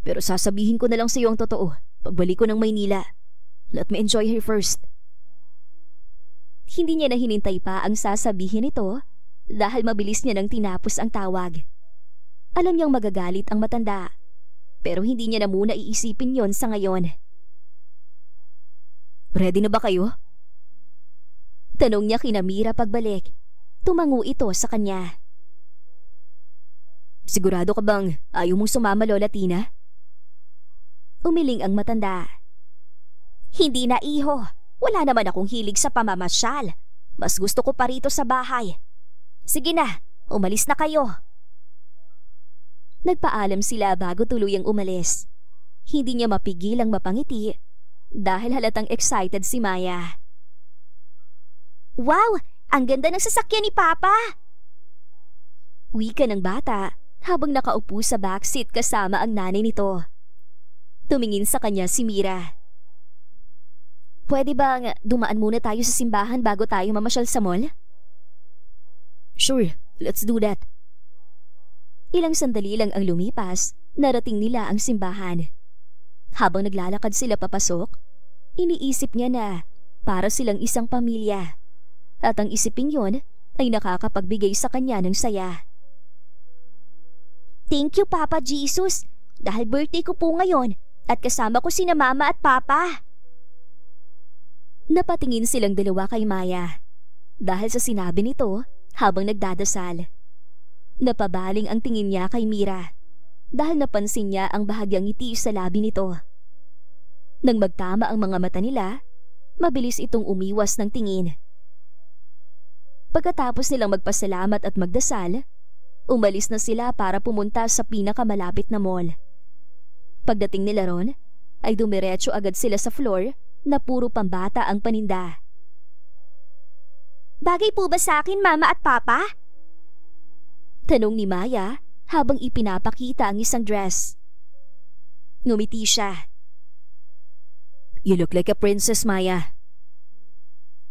Pero sasabihin ko na lang sa iyo ang totoo pagbalik ko ng Maynila. Let me enjoy her first. Hindi niya na hinintay pa ang sasabihin nito dahil mabilis niya nang tinapos ang tawag. Alam niyang magagalit ang matanda, pero hindi niya na muna iisipin yon sa ngayon. Ready na ba kayo? Tanong niya kina Mira pagbalik. Tumango ito sa kanya. Sigurado ka bang ayaw mong sumama, Lola Tina? Umiling ang matanda. Hindi na, iho. Wala naman akong hilig sa pamamasyal. Mas gusto ko pa rito sa bahay. Sige na, umalis na kayo. Nagpaalam sila bago tuluyang umalis. Hindi niya mapigilang mapangiti dahil halatang excited si Maya. Wow! Ang ganda ng sasakyan ni Papa! Wika ng bata habang nakaupo sa backseat kasama ang nanay nito. Tumingin sa kanya si Mira. Pwede bang dumaan muna tayo sa simbahan bago tayo mamasyal sa mall? Sure, let's do that. Ilang sandali lang ang lumipas, narating nila ang simbahan. Habang naglalakad sila papasok, iniisip niya na para silang isang pamilya. At ang isiping yon ay nakakapagbigay sa kanya ng saya. Thank you, Papa Jesus, dahil birthday ko po ngayon at kasama ko sina Mama at Papa. Napatingin silang dalawa kay Maya dahil sa sinabi nito habang nagdadasal. Napabaling ang tingin niya kay Mira dahil napansin niya ang bahagyang ngiti sa labi nito. Nang magtama ang mga mata nila, mabilis itong umiwas ng tingin. Pagkatapos nilang magpasalamat at magdasal, umalis na sila para pumunta sa pinakamalapit na mall. Pagdating nila ron, ay dumiretso agad sila sa floor na puro pambata ang paninda. Bagay po ba sa akin, Mama at Papa? Tanong ni Maya habang ipinapakita ang isang dress. Ngumiti siya. You look like a princess, Maya.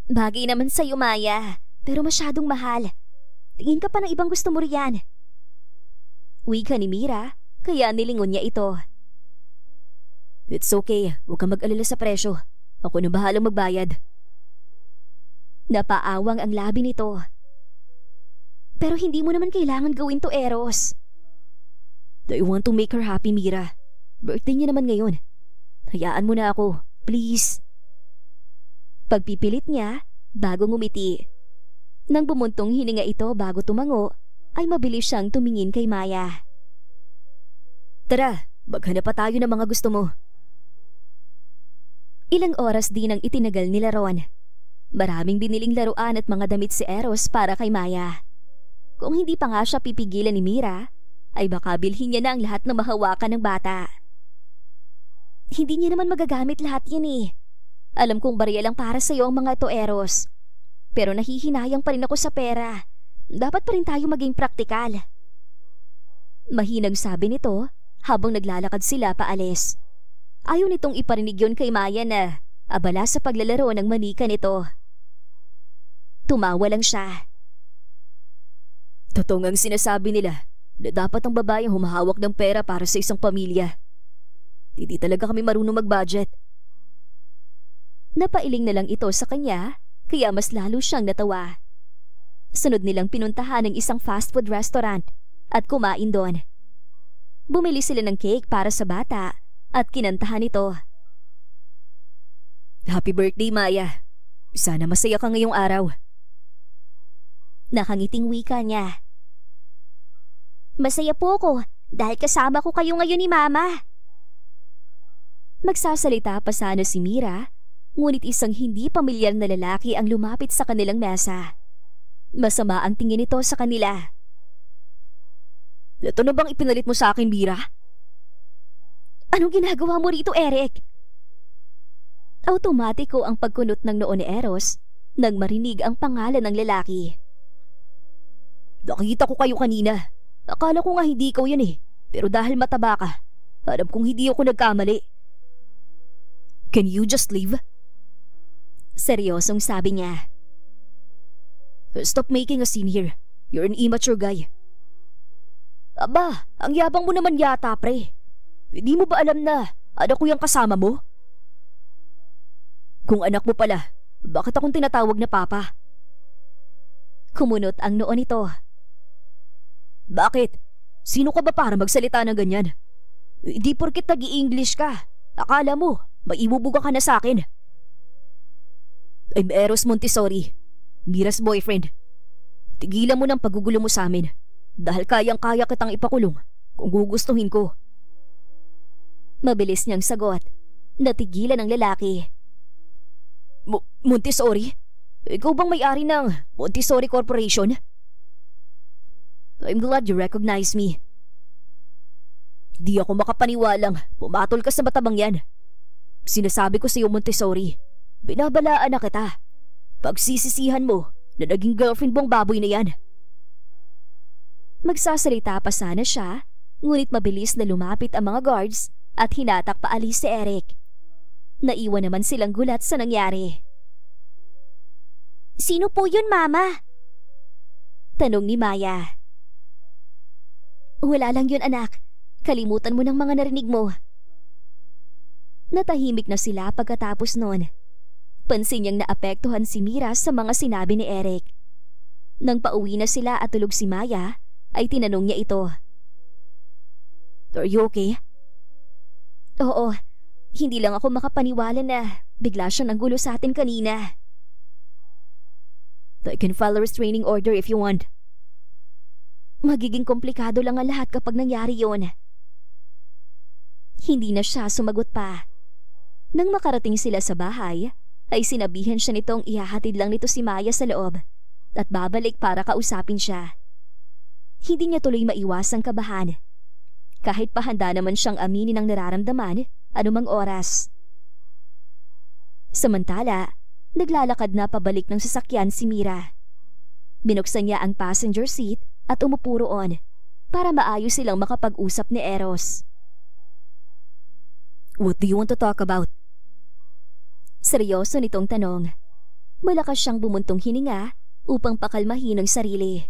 Bagay naman sa'yo, Maya, pero masyadong mahal. Tingin ka pa ng ibang gusto mo riyan. Wika ni Mira, kaya nilingon niya ito. It's okay, huwag kang mag-alala sa presyo. Ako na bahalang magbayad. Napaawang ang labi nito. Pero hindi mo naman kailangan gawin to, Eros. I want to make her happy, Mira. Birthday niya naman ngayon. Hayaan mo na ako, please. Pagpipilit niya bago ngumiti. Nang bumuntong hininga ito bago tumango, ay mabilis siyang tumingin kay Maya. Tara, maghanap pa tayo ng mga gusto mo. Ilang oras din ang itinagal nila ron. Maraming biniling laruan at mga damit si Eros para kay Maya. Kung hindi pa nga siya pipigilan ni Mira, ay baka bilhin niya na ang lahat na mahawakan ng bata. Hindi niya naman magagamit lahat yan eh. Alam kong barya lang para sa'yo ang mga ito, Eros. Pero nahihinayang pa rin ako sa pera. Dapat pa rin tayo maging praktikal. Mahinang sabi nito habang naglalakad sila paalis. Ayaw nitong iparinig yun kay Maya na abala sa paglalaro ng manika nito. Tumawa lang siya. Totoo ngang sinasabi nila na dapat ang babaeng humahawak ng pera para sa isang pamilya. Hindi talaga kami marunong mag-budget. Napailing na lang ito sa kanya, kaya mas lalo siyang natawa. Sunod nilang pinuntahan ng isang fast food restaurant at kumain doon. Bumili sila ng cake para sa bata at kinantahan ito. Happy birthday, Maya. Sana masaya ka ngayong araw. Nakangiting wika niya. Masaya po ako dahil kasama ko kayo ngayon ni Mama. Magsasalita pa sana si Mira, ngunit isang hindi pamilyar na lalaki ang lumapit sa kanilang mesa. Masama ang tingin nito sa kanila. Ito na bang ipinalit mo sa akin, Mira? Anong ginagawa mo rito, Eric? Automatiko ang pagkunot ng noo ni Eros nang marinig ang pangalan ng lalaki. Nakita ko kayo kanina. Akala ko nga hindi ikaw yan eh. Pero dahil mataba ka, alam kong hindi ako nagkamali. Can you just leave? Seryosong sabi niya. Stop making a scene here. You're an immature guy. Aba, ang yabang mo naman yata, pre. Hindi mo ba alam na anak ko yung kasama mo? Kung anak mo pala, bakit akong tinatawag na papa? Kumunot ang noo nito. Bakit? Sino ka ba para magsalita ng ganyan? Di porkit nag-i-English ka. Akala mo, maibubuga ka na sa akin. I'm Eros Montessori, Mira's boyfriend. Tigilan mo ng paggugulo mo sa amin dahil kayang-kaya kitang ipakulong kung gugustuhin ko. Mabilis niyang sagot. Natigilan ang lalaki. Montessori? Ikaw bang may-ari ng Montessori Corporation? I'm glad you recognize me. Di ako makapaniwalang pumatol ka sa matabang yan. Sinasabi ko sa iyo, Montessori, binabalaan na kita. Pagsisisihan mo na naging girlfriend mong baboy na yan. Magsasalita pa sana siya, ngunit mabilis na lumapit ang mga guards at hinatak paalis si Eric. Naiwan naman silang gulat sa nangyari. Sino po yun, Mama? Tanong ni Maya. Wala lang yun, anak. Kalimutan mo ng mga narinig mo. Natahimik na sila pagkatapos noon. Pansin niyang naapektuhan si Mira sa mga sinabi ni Eric. Nang pauwi na sila at tulog si Maya, ay tinanong niya ito. Are you okay? Oo. Hindi lang ako makapaniwala na bigla siyang nanggulo sa atin kanina. I can file a restraining order if you want. Magiging komplikado lang ang lahat kapag nangyari yon. Hindi na siya sumagot pa. Nang makarating sila sa bahay, ay sinabihan siya nitong ihahatid lang nito si Maya sa loob at babalik para kausapin siya. Hindi niya tuloy maiwasang kabahan. Kahit pa handa naman siyang aminin ang nararamdaman anumang oras. Samantala, naglalakad na pabalik ng sasakyan si Mira. Binuksan niya ang passenger seat at umupo roon para maayos silang makapag-usap ni Eros. What do you want to talk about? Seryoso nitong tanong. Malakas siyang bumuntong hininga upang pakalmahin ang sarili.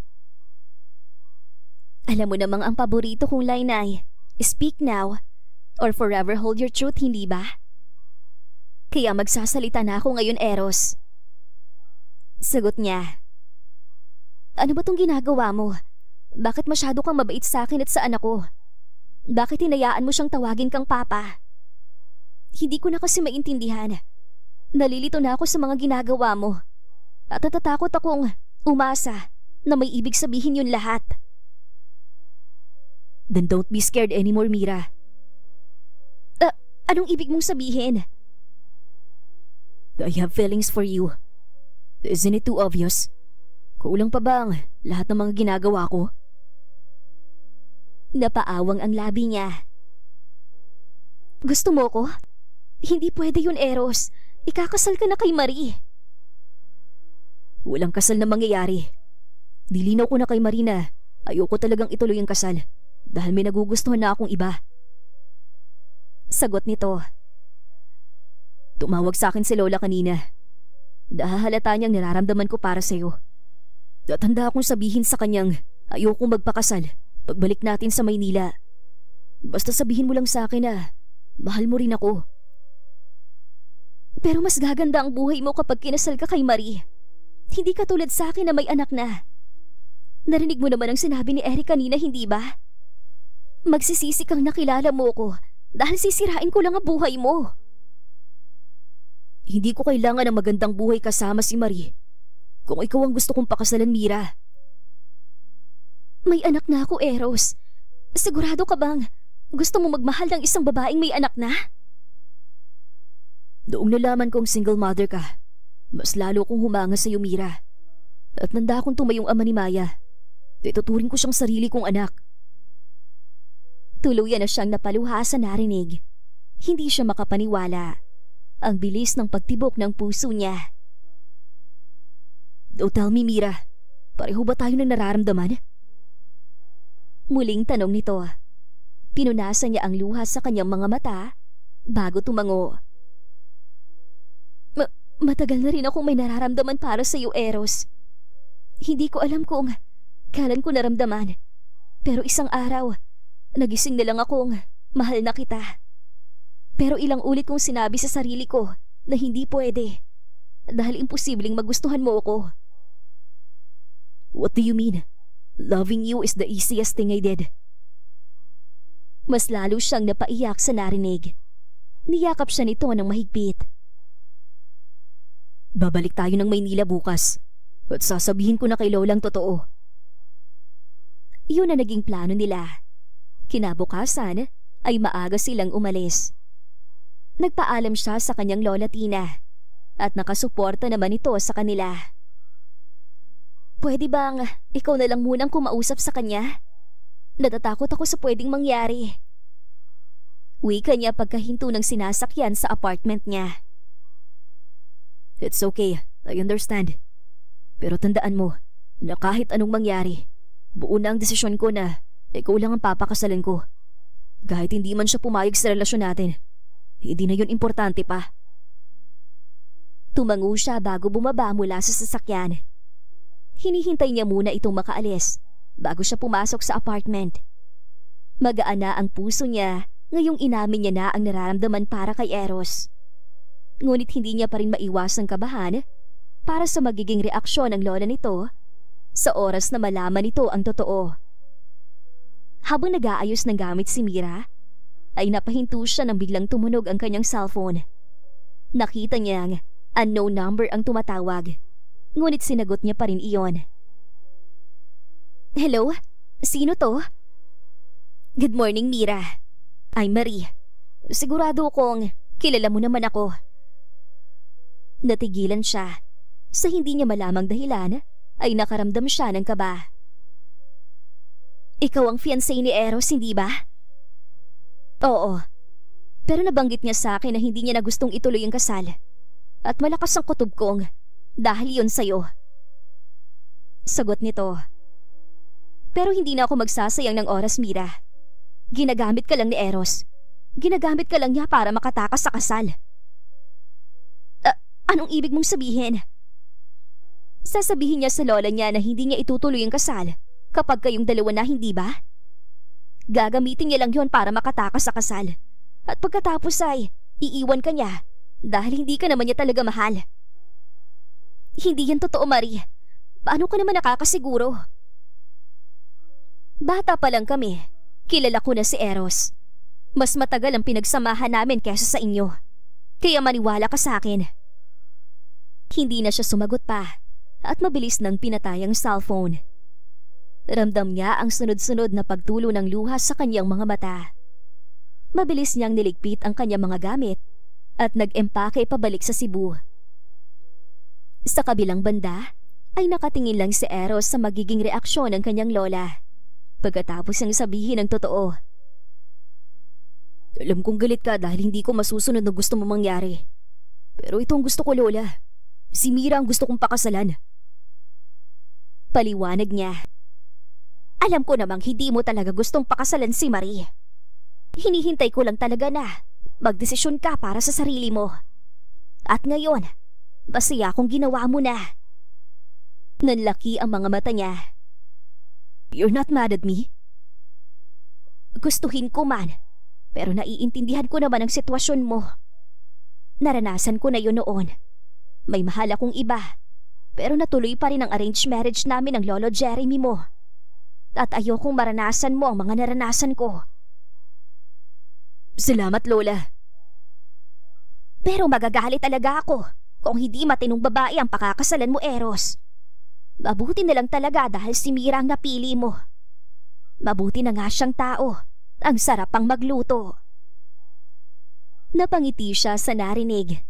Alam mo namang ang paborito kong line ay, speak now or forever hold your truth, hindi ba? Kaya magsasalita na ako ngayon, Eros. Sagot niya. Ano ba tong ginagawa mo? Bakit masyado kang mabait sa akin at sa anak ko? Bakit hinayaan mo siyang tawagin kang papa? Hindi ko na kasi maintindihan. Nalilito na ako sa mga ginagawa mo. At natatakot akong umasa na may ibig sabihin yun lahat. Then don't be scared anymore, Mira. Anong ibig mong sabihin? I have feelings for you. Isn't it too obvious? Kulang pa bang lahat ng mga ginagawa ko? Napaawang ang labi niya. Gusto mo ko? Hindi pwede yun, Eros. Ikakasal ka na kay Marie. Walang kasal na mangyayari. Dilinaw ko na kay Marie na ayoko talagang ituloy ang kasal dahil may nagugustuhan na akong iba. Sagot nito. Tumawag sa akin si Lola kanina. Nahahalata niyang nararamdaman ko para sa'yo. At handa akong sabihin sa kanyang ayokong magpakasal pagbalik natin sa Maynila. Basta sabihin mo lang sa akin na mahal mo rin ako. Pero mas gaganda ang buhay mo kapag kinasal ka kay Marie. Hindi ka tulad sa akin na may anak na. Narinig mo naman ang sinabi ni Eric kanina, hindi ba? Magsisisi kang nakilala mo ko dahil sisirain ko lang ang buhay mo. Hindi ko kailangan ng magandang buhay kasama si Marie. Kung ikaw ang gusto kong pakasalan, Mira. May anak na ako, Eros. Sigurado ka bang gusto mo magmahal ng isang babaeng may anak na? Noong nalaman kong single mother ka, mas lalo kong humanga sa iyo, Mira. At nanda akong tumayong ama ni Maya. Ituturing ko siyang sarili kong anak. Tuluyan na siyang napaluha sa narinig. Hindi siya makapaniwala. Ang bilis ng pagtibok ng puso niya. Oh, tell me, Mira, pareho ba tayo ng nararamdaman? Muling tanong nito. Pinunasan niya ang luha sa kanyang mga mata bago tumango. Matagal na rin akong may nararamdaman para sa iyo, Eros. Hindi ko alam kung kailan ko naramdaman. Pero isang araw, nagising na lang akong mahal na kita. Pero ilang ulit kong sinabi sa sarili ko na hindi pwede. Dahil imposibleng magustuhan mo ako. What do you mean? Loving you is the easiest thing I did. Mas lalo siyang napaiyak sa narinig. Niyakap siya nito ng mahigpit. Babalik tayo ng Maynila bukas at sasabihin ko na kay Lolang totoo. Yun na naging plano nila. Kinabukasan ay maaga silang umalis. Nagpaalam siya sa kanyang lola Tina at nakasuporta naman ito sa kanila. Pwede bang ikaw na lang munang kumausap sa kanya? Natatakot ako sa pwedeng mangyari. Wika niya pagkahinto ng sinasakyan sa apartment niya. It's okay, I understand. Pero tandaan mo na kahit anong mangyari, buo na ang desisyon ko na ikaw lang ang papakasalan ko. Kahit hindi man siya pumayag sa relasyon natin, hindi na yun importante pa. Tumango siya bago bumaba mula sa sasakyan. Hinihintay niya muna itong makaalis bago siya pumasok sa apartment. Magaan na ang puso niya ngayong inamin niya na ang nararamdaman para kay Eros. Ngunit hindi niya pa rin maiwasang kabahan para sa magiging reaksyon ng lola nito sa oras na malaman nito ang totoo. Habang nag-aayos ng gamit si Mira, ay napahinto siya nang biglang tumunog ang kanyang cellphone. Nakita niyang unknown number ang tumatawag, ngunit sinagot niya pa rin iyon. Hello? Sino to? Good morning, Mira. I'm Marie. Sigurado kong kilala mo naman ako. Natigilan siya. Sa hindi niya malamang dahilan, ay nakaramdam siya ng kaba. Ikaw ang fiancé ni Eros, hindi ba? Oo. Pero nabanggit niya sa akin na hindi niya na gustong ituloy ang kasal. At malakas ang kutob kong dahil yun sa'yo. Sagot nito. Pero hindi na ako magsasayang ng oras, Mira. Ginagamit ka lang ni Eros. Ginagamit ka lang niya para makatakas sa kasal. Anong ibig mong sabihin? Sasabihin niya sa lola niya na hindi niya itutuloy ang kasal kapag kayong dalawa na, hindi ba? Gagamitin niya lang yon para makatakas sa kasal. At pagkatapos ay iiwan ka niya dahil hindi ka naman niya talaga mahal. Hindi yan totoo, Marie. Paano ka naman nakakasiguro? Bata pa lang kami. Kilala ko na si Eros. Mas matagal ang pinagsamahan namin kaysa sa inyo. Kaya maniwala ka sa akin. Hindi na siya sumagot pa at mabilis nang pinatay ang cellphone. Ramdam niya ang sunod-sunod na pagtulo ng luha sa kanyang mga mata. Mabilis niyang niligpit ang kanyang mga gamit at nag-empake pabalik sa Cebu. Sa kabilang banda ay nakatingin lang si Eros sa magiging reaksyon ng kanyang lola pagkatapos niyang sabihin ang totoo. Alam kong galit ka dahil hindi ko masusunod na gusto mo mangyari. Pero ito ang gusto ko, Lola. Si Mira ang gusto kong pakasalan. Paliwanag niya. Alam ko namang hindi mo talaga gustong pakasalan si Marie. Hinihintay ko lang talaga na magdesisyon ka para sa sarili mo. At ngayon, masaya akong ginawa mo na. Nanlaki ang mga mata niya. You're not mad at me? Gustuhin ko man, pero naiintindihan ko naman ang sitwasyon mo. Naranasan ko na yun noon. May mahal akong iba, pero natuloy pa rin ang arranged marriage namin ng lolo Jeremy mo. At ayokong maranasan mo ang mga naranasan ko. Salamat, Lola. Pero magagalit talaga ako kung hindi matinong babae ang pakakasalan mo, Eros. Mabuti na lang talaga dahil si Mira ang napili mo. Mabuti na nga siyang tao. Ang sarap pang magluto. Napangiti siya sa narinig.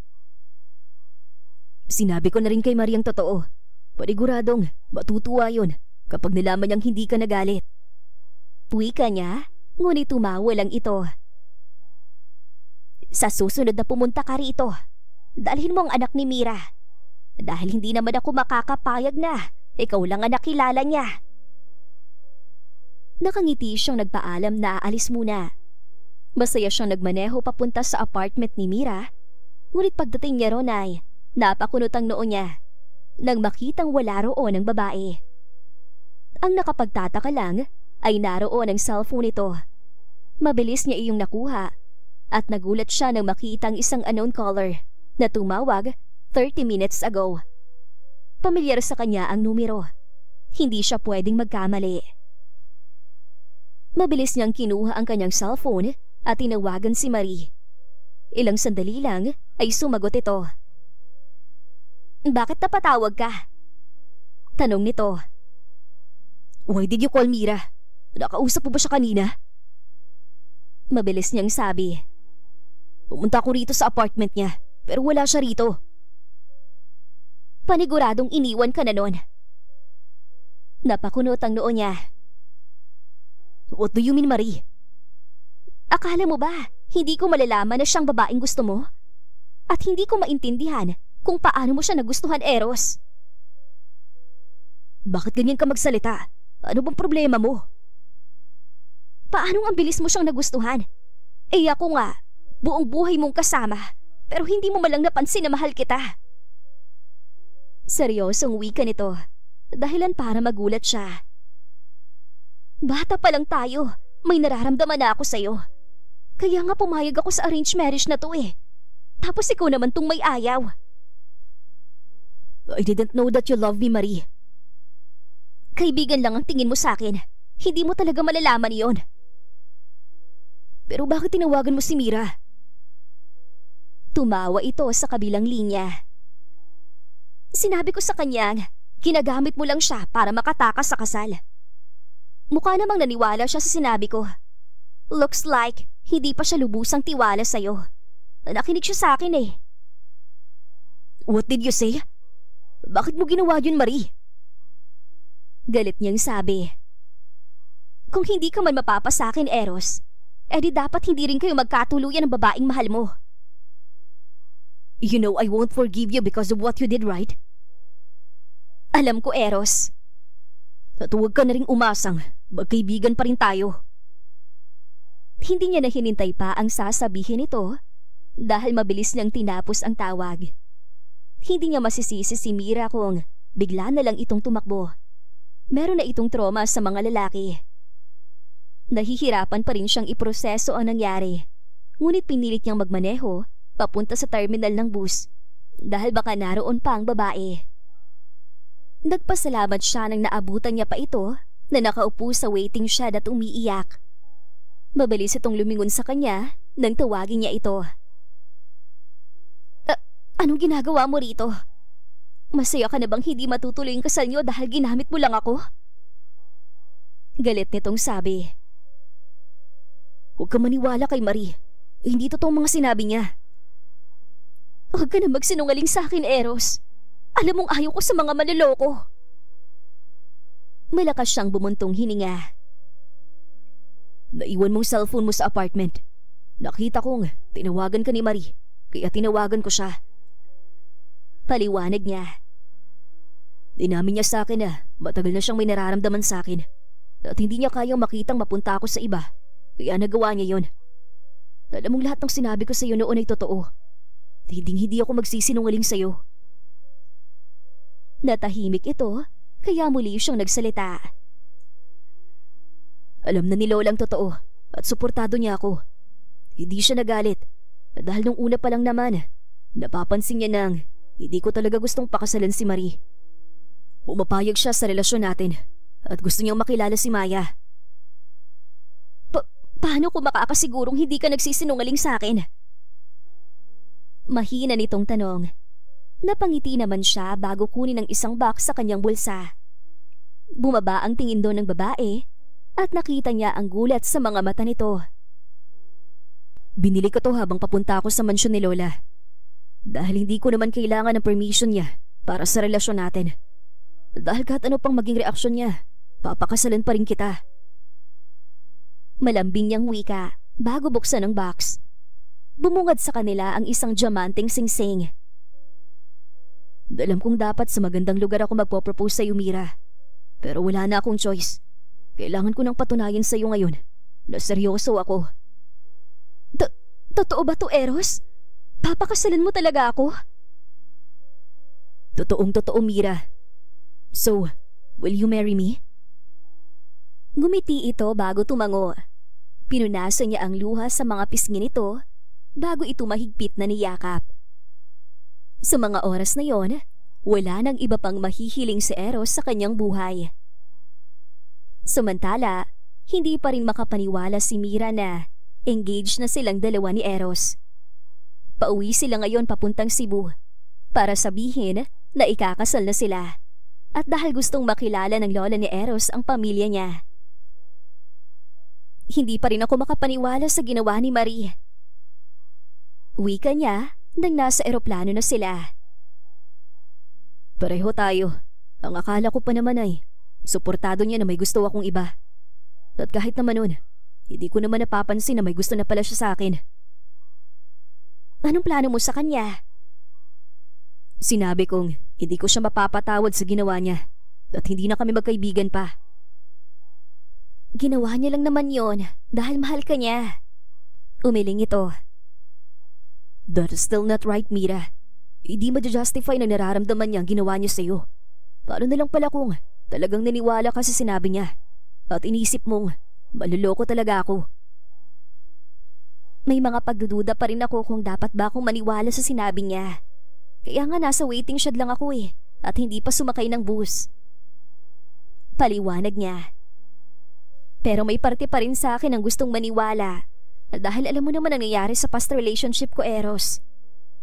Sinabi ko na rin kay Marie ang totoo. Paniguradong matutuwa yun kapag nalaman niyang hindi ka nagalit. Wika niya, ngunit tumawa lang ito. Sa susunod na pumunta ka rito, dalhin mo ang anak ni Mira. Dahil hindi naman ako makakapayag na ikaw lang ang nakilala niya. Nakangiti siyang nagpaalam na aalis muna. Masaya siyang nagmaneho papunta sa apartment ni Mira, ngunit pagdating niya ron ay napakunot ang noo niya nang makitang wala roon ang babae. Ang nakapagtataka lang ay naroon ang cellphone nito. Mabilis niya iyong nakuha at nagulat siya nang makita ang isang unknown caller na tumawag 30 minutes ago. Pamilyar sa kanya ang numero. Hindi siya pwedeng magkamali. Mabilis niyang kinuha ang kanyang cellphone at tinawagan si Marie. Ilang sandali lang ay sumagot ito. Bakit napatawag ka? Tanong nito. Why did you call Mira? Nakausap mo ba siya kanina? Mabilis niyang sabi. Pumunta ko rito sa apartment niya pero wala siya rito. Paniguradong iniwan ka na nun. Napakunot ang noo niya. What do you mean, Marie? Akala mo ba hindi ko malalaman na siyang babaeng gusto mo? At hindi ko maintindihan kung paano mo siya nagustuhan, Eros. Bakit ganyan ka magsalita? Ano bang problema mo? Paanong ang bilis mo siyang nagustuhan? Eh ako nga, buong buhay mong kasama, pero hindi mo malang napansin na mahal kita. Seryosong wika nito, dahilan para magulat siya. Bata pa lang tayo, may nararamdaman na ako sa'yo. Kaya nga pumayag ako sa arranged marriage na to eh. Tapos ikaw naman tong may ayaw. I didn't know that you love me, Marie. Kaibigan lang ang tingin mo sa akin. Hindi mo talaga malalaman iyon. Pero bakit tinawagan mo si Mira? Tumawa ito sa kabilang linya. Sinabi ko sa kanyang, ginagamit mo lang siya para makatakas sa kasal. Mukha namang naniwala siya sa sinabi ko. Looks like hindi pa siya lubusang tiwala sa'yo. Nakinig siya sa akin eh. What did you say? Bakit mo ginawa yun, Marie? Galit niyang sabi. Kung hindi ka man mapapa sa akin, Eros, edi dapat hindi rin kayo magkatuluyan ng babaeng mahal mo. You know I won't forgive you because of what you did, right? Alam ko, Eros. At huwag ka na ring umasang. Magkaibigan pa rin tayo. Hindi niya na hinintay pa ang sasabihin nito dahil mabilis niyang tinapos ang tawag. Hindi niya masisisi si Mira kung bigla na lang itong tumakbo. Meron na itong trauma sa mga lalaki. Nahihirapan pa rin siyang iproseso ang nangyari. Ngunit pinilit niyang magmaneho papunta sa terminal ng bus dahil baka naroon pa ang babae. Nagpasalamat siya nang naabutan niya pa ito na nakaupo sa waiting shed at umiiyak. Mabilis itong lumingon sa kanya nang tawagin niya ito. Anong ginagawa mo rito? Masaya ka na bang hindi matutuloy ang kasal niyo dahil ginamit mo lang ako? Galit nitong sabi. Huwag ka maniwala kay Marie. Hindi totoong mga sinabi niya. Huwag ka na magsinungaling sa akin, Eros. Alam mong ayaw ko sa mga maloloko. Malakas siyang bumuntong hininga. Naiwan mong cellphone mo sa apartment. Nakita kong tinawagan ka ni Marie, kaya tinawagan ko siya. Paliwanag niya. Inamin niya sa akin na matagal na siyang may nararamdaman sa akin at hindi niya kayang makitang mapunta ako sa iba, kaya nagawa niya yon. Alam mong lahat ng sinabi ko sa iyo noon ay totoo. Hindi ako magsisinungaling sa iyo. Natahimik ito, kaya muli siyang nagsalita. Alam na ni Lola ang totoo at suportado niya ako. Hindi siya nagalit dahil nung una pa lang naman, napapansin niya nang hindi ko talaga gustong pakasalan si Marie. Pumapayag siya sa relasyon natin at gusto niyang makilala si Maya. Paano ko makakasigurong hindi ka nagsisinungaling sa akin? Mahina nitong tanong. Napangiti naman siya bago kunin ang isang box sa kanyang bulsa. Bumaba ang tingin doon ng babae at nakita niya ang gulat sa mga mata nito. Binili ko to habang papunta ako sa mansyon ni Lola. Dahil hindi ko naman kailangan ng permission niya para sa relasyon natin. Dahil kahit ano pang maging reaksyon niya, papakasalan pa rin kita. Malambing niyang wika bago buksan ang box. Bumungad sa kanila ang isang diamanteng singsing. Alam kong dapat sa magandang lugar ako magpo-propose sa iyo, Mira. Pero wala na akong choice. Kailangan ko nang patunayan sa iyo ngayon na seryoso ako. Totoo ba to, Eros? Papakasalan mo talaga ako? Totoong-totoo, Mira. So, will you marry me? Ngumiti ito bago tumango. Pinunasan niya ang luha sa mga pisngi nito bago ito mahigpit na niyakap. Sa mga oras na yon, wala nang iba pang mahihiling si Eros sa kanyang buhay. Samantala, hindi pa rin makapaniwala si Mira na engaged na silang dalawa ni Eros. Pauwi sila ngayon papuntang Cebu para sabihin na ikakasal na sila at dahil gustong makilala ng lola ni Eros ang pamilya niya. Hindi pa rin ako makapaniwala sa ginawa ni Marie. Wika niya nang nasa eroplano na sila. Pareho tayo. Ang akala ko pa naman ay suportado niya na may gusto akong iba. At kahit naman nun, hindi ko naman napapansin na may gusto na pala siya sa akin. Anong plano mo sa kanya? Sinabi kong hindi ko siya mapapatawad sa ginawa niya at hindi na kami magkaibigan pa. Ginawa niya lang naman yon dahil mahal ka niya. Umiling ito. That is still not right, Mira. Hindi ma-justify na nararamdaman niya ang ginawa niya sa'yo. Paano na lang pala kung talagang naniwala ka sa sinabi niya at inisip mong maluloko talaga ako? May mga pagdududa pa rin ako kung dapat ba akong maniwala sa sinabi niya. Kaya nga nasa waiting shed lang ako at hindi pa sumakay ng bus. Paliwanag niya. Pero may parte pa rin sa akin ang gustong maniwala dahil alam mo naman ang nangyari sa past relationship ko, Eros.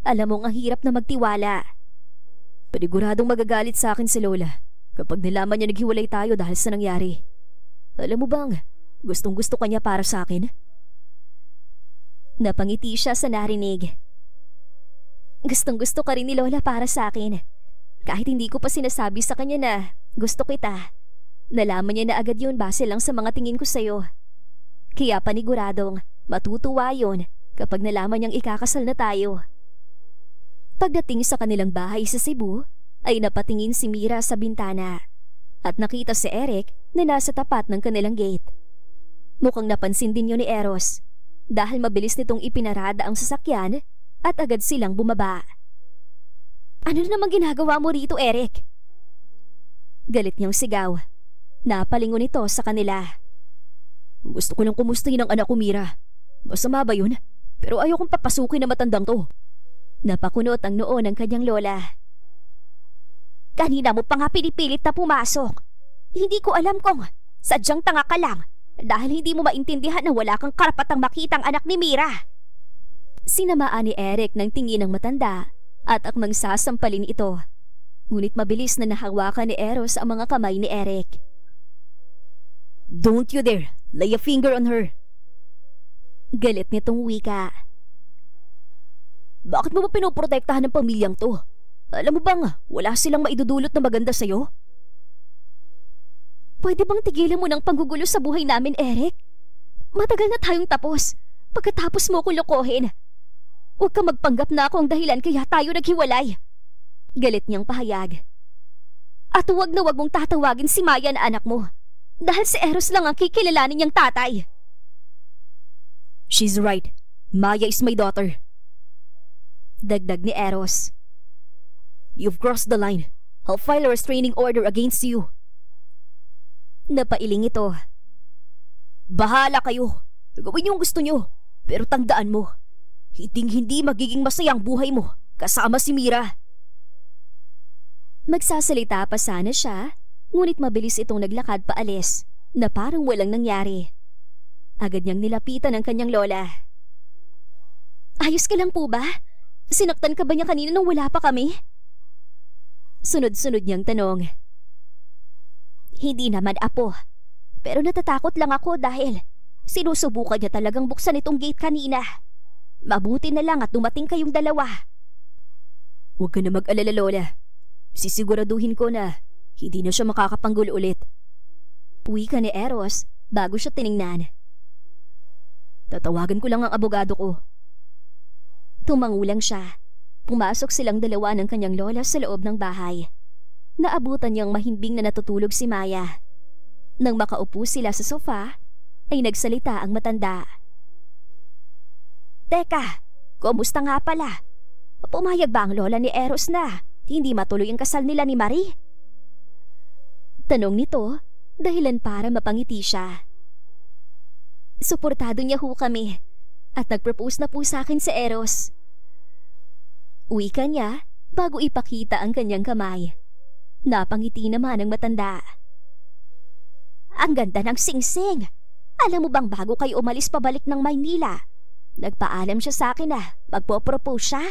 Alam mong ang hirap na magtiwala. Paniguradong magagalit sa akin si Lola kapag nalaman niya naghiwalay tayo dahil sa nangyari. Alam mo bang gustong gusto ka niya para sa akin? Napangiti siya sa narinig. Gustong gusto ka rin ni Lola para sa akin. Kahit hindi ko pa sinasabi sa kanya na gusto kita. Nalaman niya na agad yun base lang sa mga tingin ko sa'yo. Kaya paniguradong matutuwa yun kapag nalaman niyang ikakasal na tayo. Pagdating sa kanilang bahay sa Cebu, ay napatingin si Mira sa bintana at nakita si Eric na nasa tapat ng kanilang gate. Mukhang napansin din yun ni Eros dahil mabilis nitong ipinarada ang sasakyan at agad silang bumaba. Ano na naman ginagawa mo rito, Eric? Galit niyang sigaw. Napalingon ito sa kanila. Gusto ko lang kumustahin ang anak ko, Mira. Masama ba yun? Pero ayaw kong papasukin na matandang to. Napakunot ang noo ng kanyang lola. Kanina mo pa nga pinipilit na pumasok. Hindi ko alam kung sadyang tanga ka lang dahil hindi mo maintindihan na wala kang karapatang makita ang anak ni Mira. Sinamaan ni Eric ng tingin ng matanda at akmang sasampalin ito. Ngunit mabilis na nahawakan ni Eros ang mga kamay ni Eric. Don't you dare lay a finger on her. Galit nitong wika. Bakit mo ba pinoprotektahan ng pamilyang to? Alam mo bang wala silang maidudulot na maganda sa'yo? Pwede bang tigilan mo ng panggugulo sa buhay namin, Eric? Matagal na tayong tapos. Pagkatapos mo ko lokohin. Huwag ka magpanggap na ako ang dahilan kaya tayo naghiwalay. Galit niyang pahayag. At huwag na huwag mong tatawagin si Maya na anak mo. Dahil si Eros lang ang kikilalanin niyang tatay. She's right. Maya is my daughter. Dagdag ni Eros. You've crossed the line. I'll file a restraining order against you. Napailing ito. Bahala kayo. Gawin niyo ang gusto niyo. Pero tandaan mo, hindi magiging masaya ang buhay mo kasama si Mira. Magsasalita pa sana siya, ngunit mabilis itong naglakad paalis na parang walang nangyari. Agad niyang nilapitan ang kanyang lola. Ayos ka lang po ba? Sinaktan ka ba niya kanina nung wala pa kami? Sunod-sunod niyang tanong. Hindi naman, Apo. Pero natatakot lang ako dahil sinusubukan niya talagang buksan itong gate kanina. Mabuti na lang at dumating kayong dalawa. Huwag ka na mag-alala, Lola. Sisiguraduhin ko na hindi na siya makakapanggol ulit. Wika ni Eros bago siya tiningnan. Tatawagan ko lang ang abogado ko. Tumangulang siya. Pumasok silang dalawa ng kanyang lola sa loob ng bahay. Naabutan niyang mahimbing na natutulog si Maya. Nang makaupo sila sa sofa, ay nagsalita ang matanda. Teka, kumusta nga pala? Pumayag ba ang lola ni Eros na hindi matuloy ang kasal nila ni Marie? Tanong nito, dahilan para mapangiti siya. Suportado niya ho kami at nag-propose na po sa akin si Eros. Wika niya bago ipakita ang kanyang kamay. Napangiti naman ang matanda. Ang ganda ng singsing. Alam mo bang bago kayo umalis pabalik ng Maynila, nagpaalam siya sa akin na magpo-propose siya?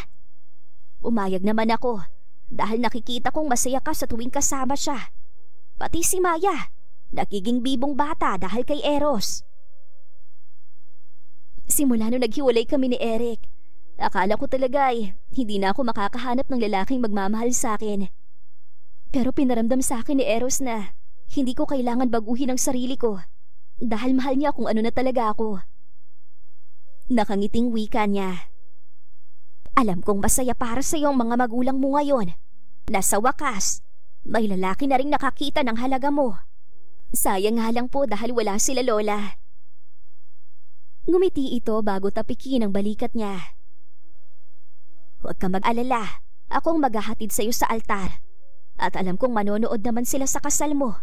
Umayag naman ako dahil nakikita kong masaya ka sa tuwing kasama siya. Pati si Maya, nagiging bibong bata dahil kay Eros. Simula nung naghiwalay kami ni Eric, akala ko talaga hindi na ako makakahanap ng lalaking magmamahal sa akin. Pero pinaramdam sa akin ni Eros na hindi ko kailangan baguhin ang sarili ko dahil mahal niya kung ano na talaga ako. Nakangiting wika niya. Alam kong masaya para sa iyo ang mga magulang mo ngayon. Nasa wakas, may lalaki na rin nakakita ng halaga mo. Sayang nga lang po dahil wala sila lola. Ngumiti ito bago tapikin ang balikat niya. Huwag ka mag-alala, akong maghahatid sa iyo sa altar. At alam kong manonood naman sila sa kasal mo.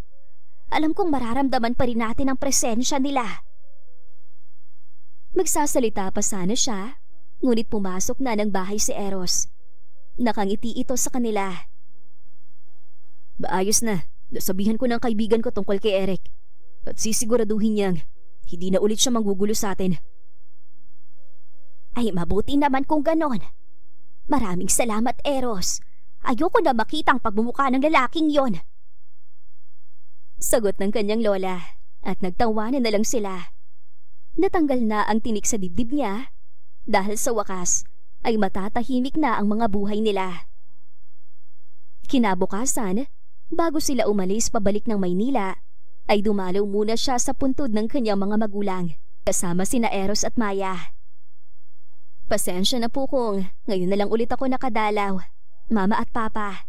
Alam kong mararamdaman pa rin natin ang presensya nila. Magsasalita pa sana siya, ngunit pumasok na ng bahay si Eros. Nakangiti ito sa kanila. Ayos na, nasabihan ko ng kaibigan ko tungkol kay Eric. At sisiguraduhin niyang hindi na ulit siya manggugulo sa atin. Ay mabuti naman kung ganon. Maraming salamat, Eros. Ayoko na makita ang pagmumukha ng lalaking yon. Sagot ng kanyang lola at nagtawanan na lang sila. Natanggal na ang tinik sa dibdib niya dahil sa wakas ay matatahimik na ang mga buhay nila. Kinabukasan, bago sila umalis pabalik ng Maynila, ay dumalaw muna siya sa puntod ng kanyang mga magulang kasama sina Eros at Maya. Pasensya na po kung ngayon na lang ulit ako nakadalaw, Mama at Papa.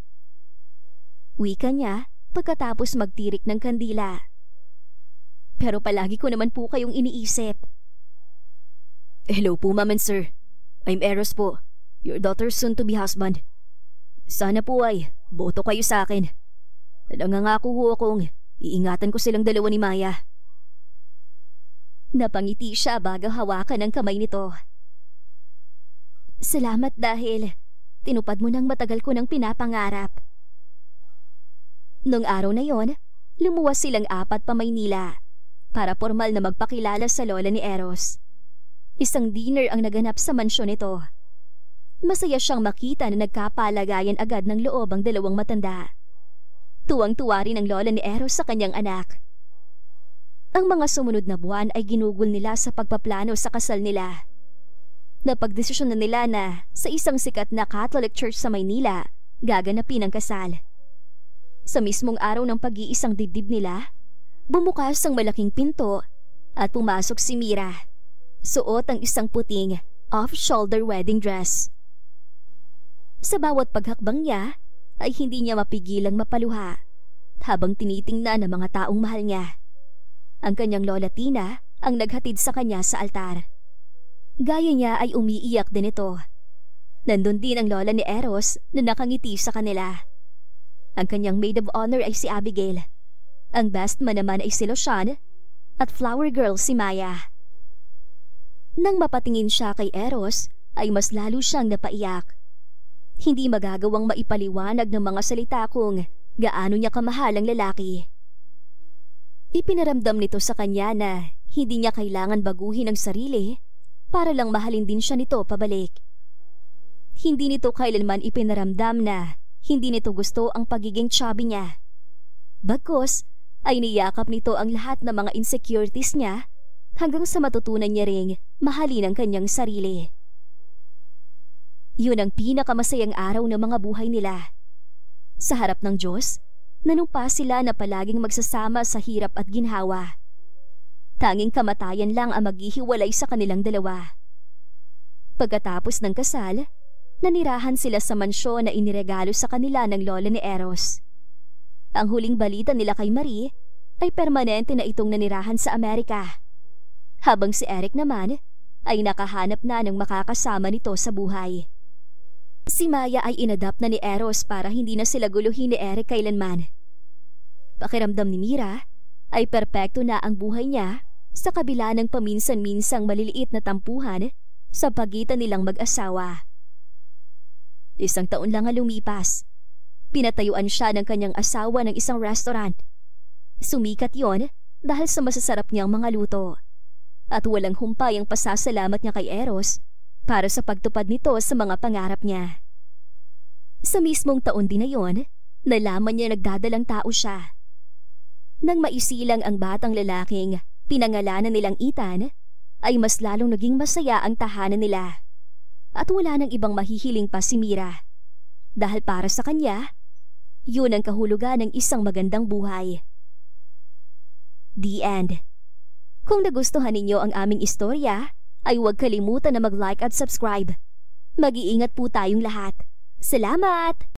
Wika niya pagkatapos magtirik ng kandila. Pero palagi ko naman po kayong iniisip. Hello po, Ma'am and Sir. I'm Eros po, your daughter's soon-to-be husband. Sana po ay boto kayo sa akin. Nangangako ho akong iingatan ko silang dalawa ni Maya. Napangiti siya bago hawakan ang kamay nito. Salamat dahil tinupad mo ng matagal ko ng pinapangarap. Noong araw na yon, lumuwas silang apat pa Maynila para formal na magpakilala sa lola ni Eros. Isang dinner ang naganap sa mansyon nito. Masaya siyang makita na nagkapalagayan agad ng loob ang dalawang matanda. Tuwang-tuwa rin ang lola ni Eros sa kanyang anak. Ang mga sumunod na buwan ay ginugol nila sa pagpaplano sa kasal nila. Napagdesisyon na nila na sa isang sikat na Catholic church sa Maynila gaganapin ang kasal. Sa mismong araw ng pag-iisang dibdib nila, bumukas ang malaking pinto at pumasok si Mira. Suot ang isang puting off-shoulder wedding dress. Sa bawat paghakbang niya ay hindi niya mapigilang mapaluha habang tinitingnan ng mga taong mahal niya. Ang kanyang lola Tina ang naghatid sa kanya sa altar. Gaya niya ay umiiyak din ito. Nandun din ang lola ni Eros na nakangiti sa kanila. Ang kanyang maid of honor ay si Abigail. Ang best man naman ay si Loshan at flower girl si Maya. Nang mapatingin siya kay Eros ay mas lalo siyang napaiyak. Hindi magagawang maipaliwanag ng mga salita kung gaano niya kamahal ang lalaki. Ipinaramdam nito sa kanya na hindi niya kailangan baguhin ang sarili para lang mahalin din siya nito pabalik. Hindi nito kailanman ipinaramdam na hindi nito gusto ang pagiging chubby niya. Bagkus ay niyakap nito ang lahat ng mga insecurities niya hanggang sa matutunan niya ring mahalin ang kanyang sarili. Yun ang pinakamasayang araw ng mga buhay nila. Sa harap ng Diyos, nanumpa sila na palaging magsasama sa hirap at ginhawa. Tanging kamatayan lang ang maghihiwalay sa kanilang dalawa. Pagkatapos ng kasal, nanirahan sila sa mansyon na iniregalo sa kanila ng lola ni Eros. Ang huling balita nila kay Marie ay permanente na itong nanirahan sa Amerika, habang si Eric naman ay nakahanap na ng makakasama nito sa buhay. Si Maya ay inadapt na ni Eros para hindi na sila guluhin ni Eric kailanman. Pakiramdam ni Mira ay perpekto na ang buhay niya sa kabila ng paminsan-minsang maliliit na tampuhan sa pagitan nilang mag-asawa. 1 taon lang ang lumipas. Pinatayuan siya ng kanyang asawa ng isang restaurant. Sumikat yon dahil sa masasarap niyang mga luto. At walang humpay ang pasasalamat niya kay Eros para sa pagtupad nito sa mga pangarap niya. Sa mismong taon din na yon, nalaman niya nagdadalang tao siya. Nang maisilang ang batang lalaking pinangalanan nilang Ethan, ay mas lalong naging masaya ang tahanan nila. At wala nang ibang mahihiling pa si Mira. Dahil para sa kanya, yun ang kahulugan ng isang magandang buhay. The end. Kung nagustuhan ninyo ang aming istorya, ay huwag kalimutan na mag-like at subscribe. Mag-iingat po tayong lahat. Salamat!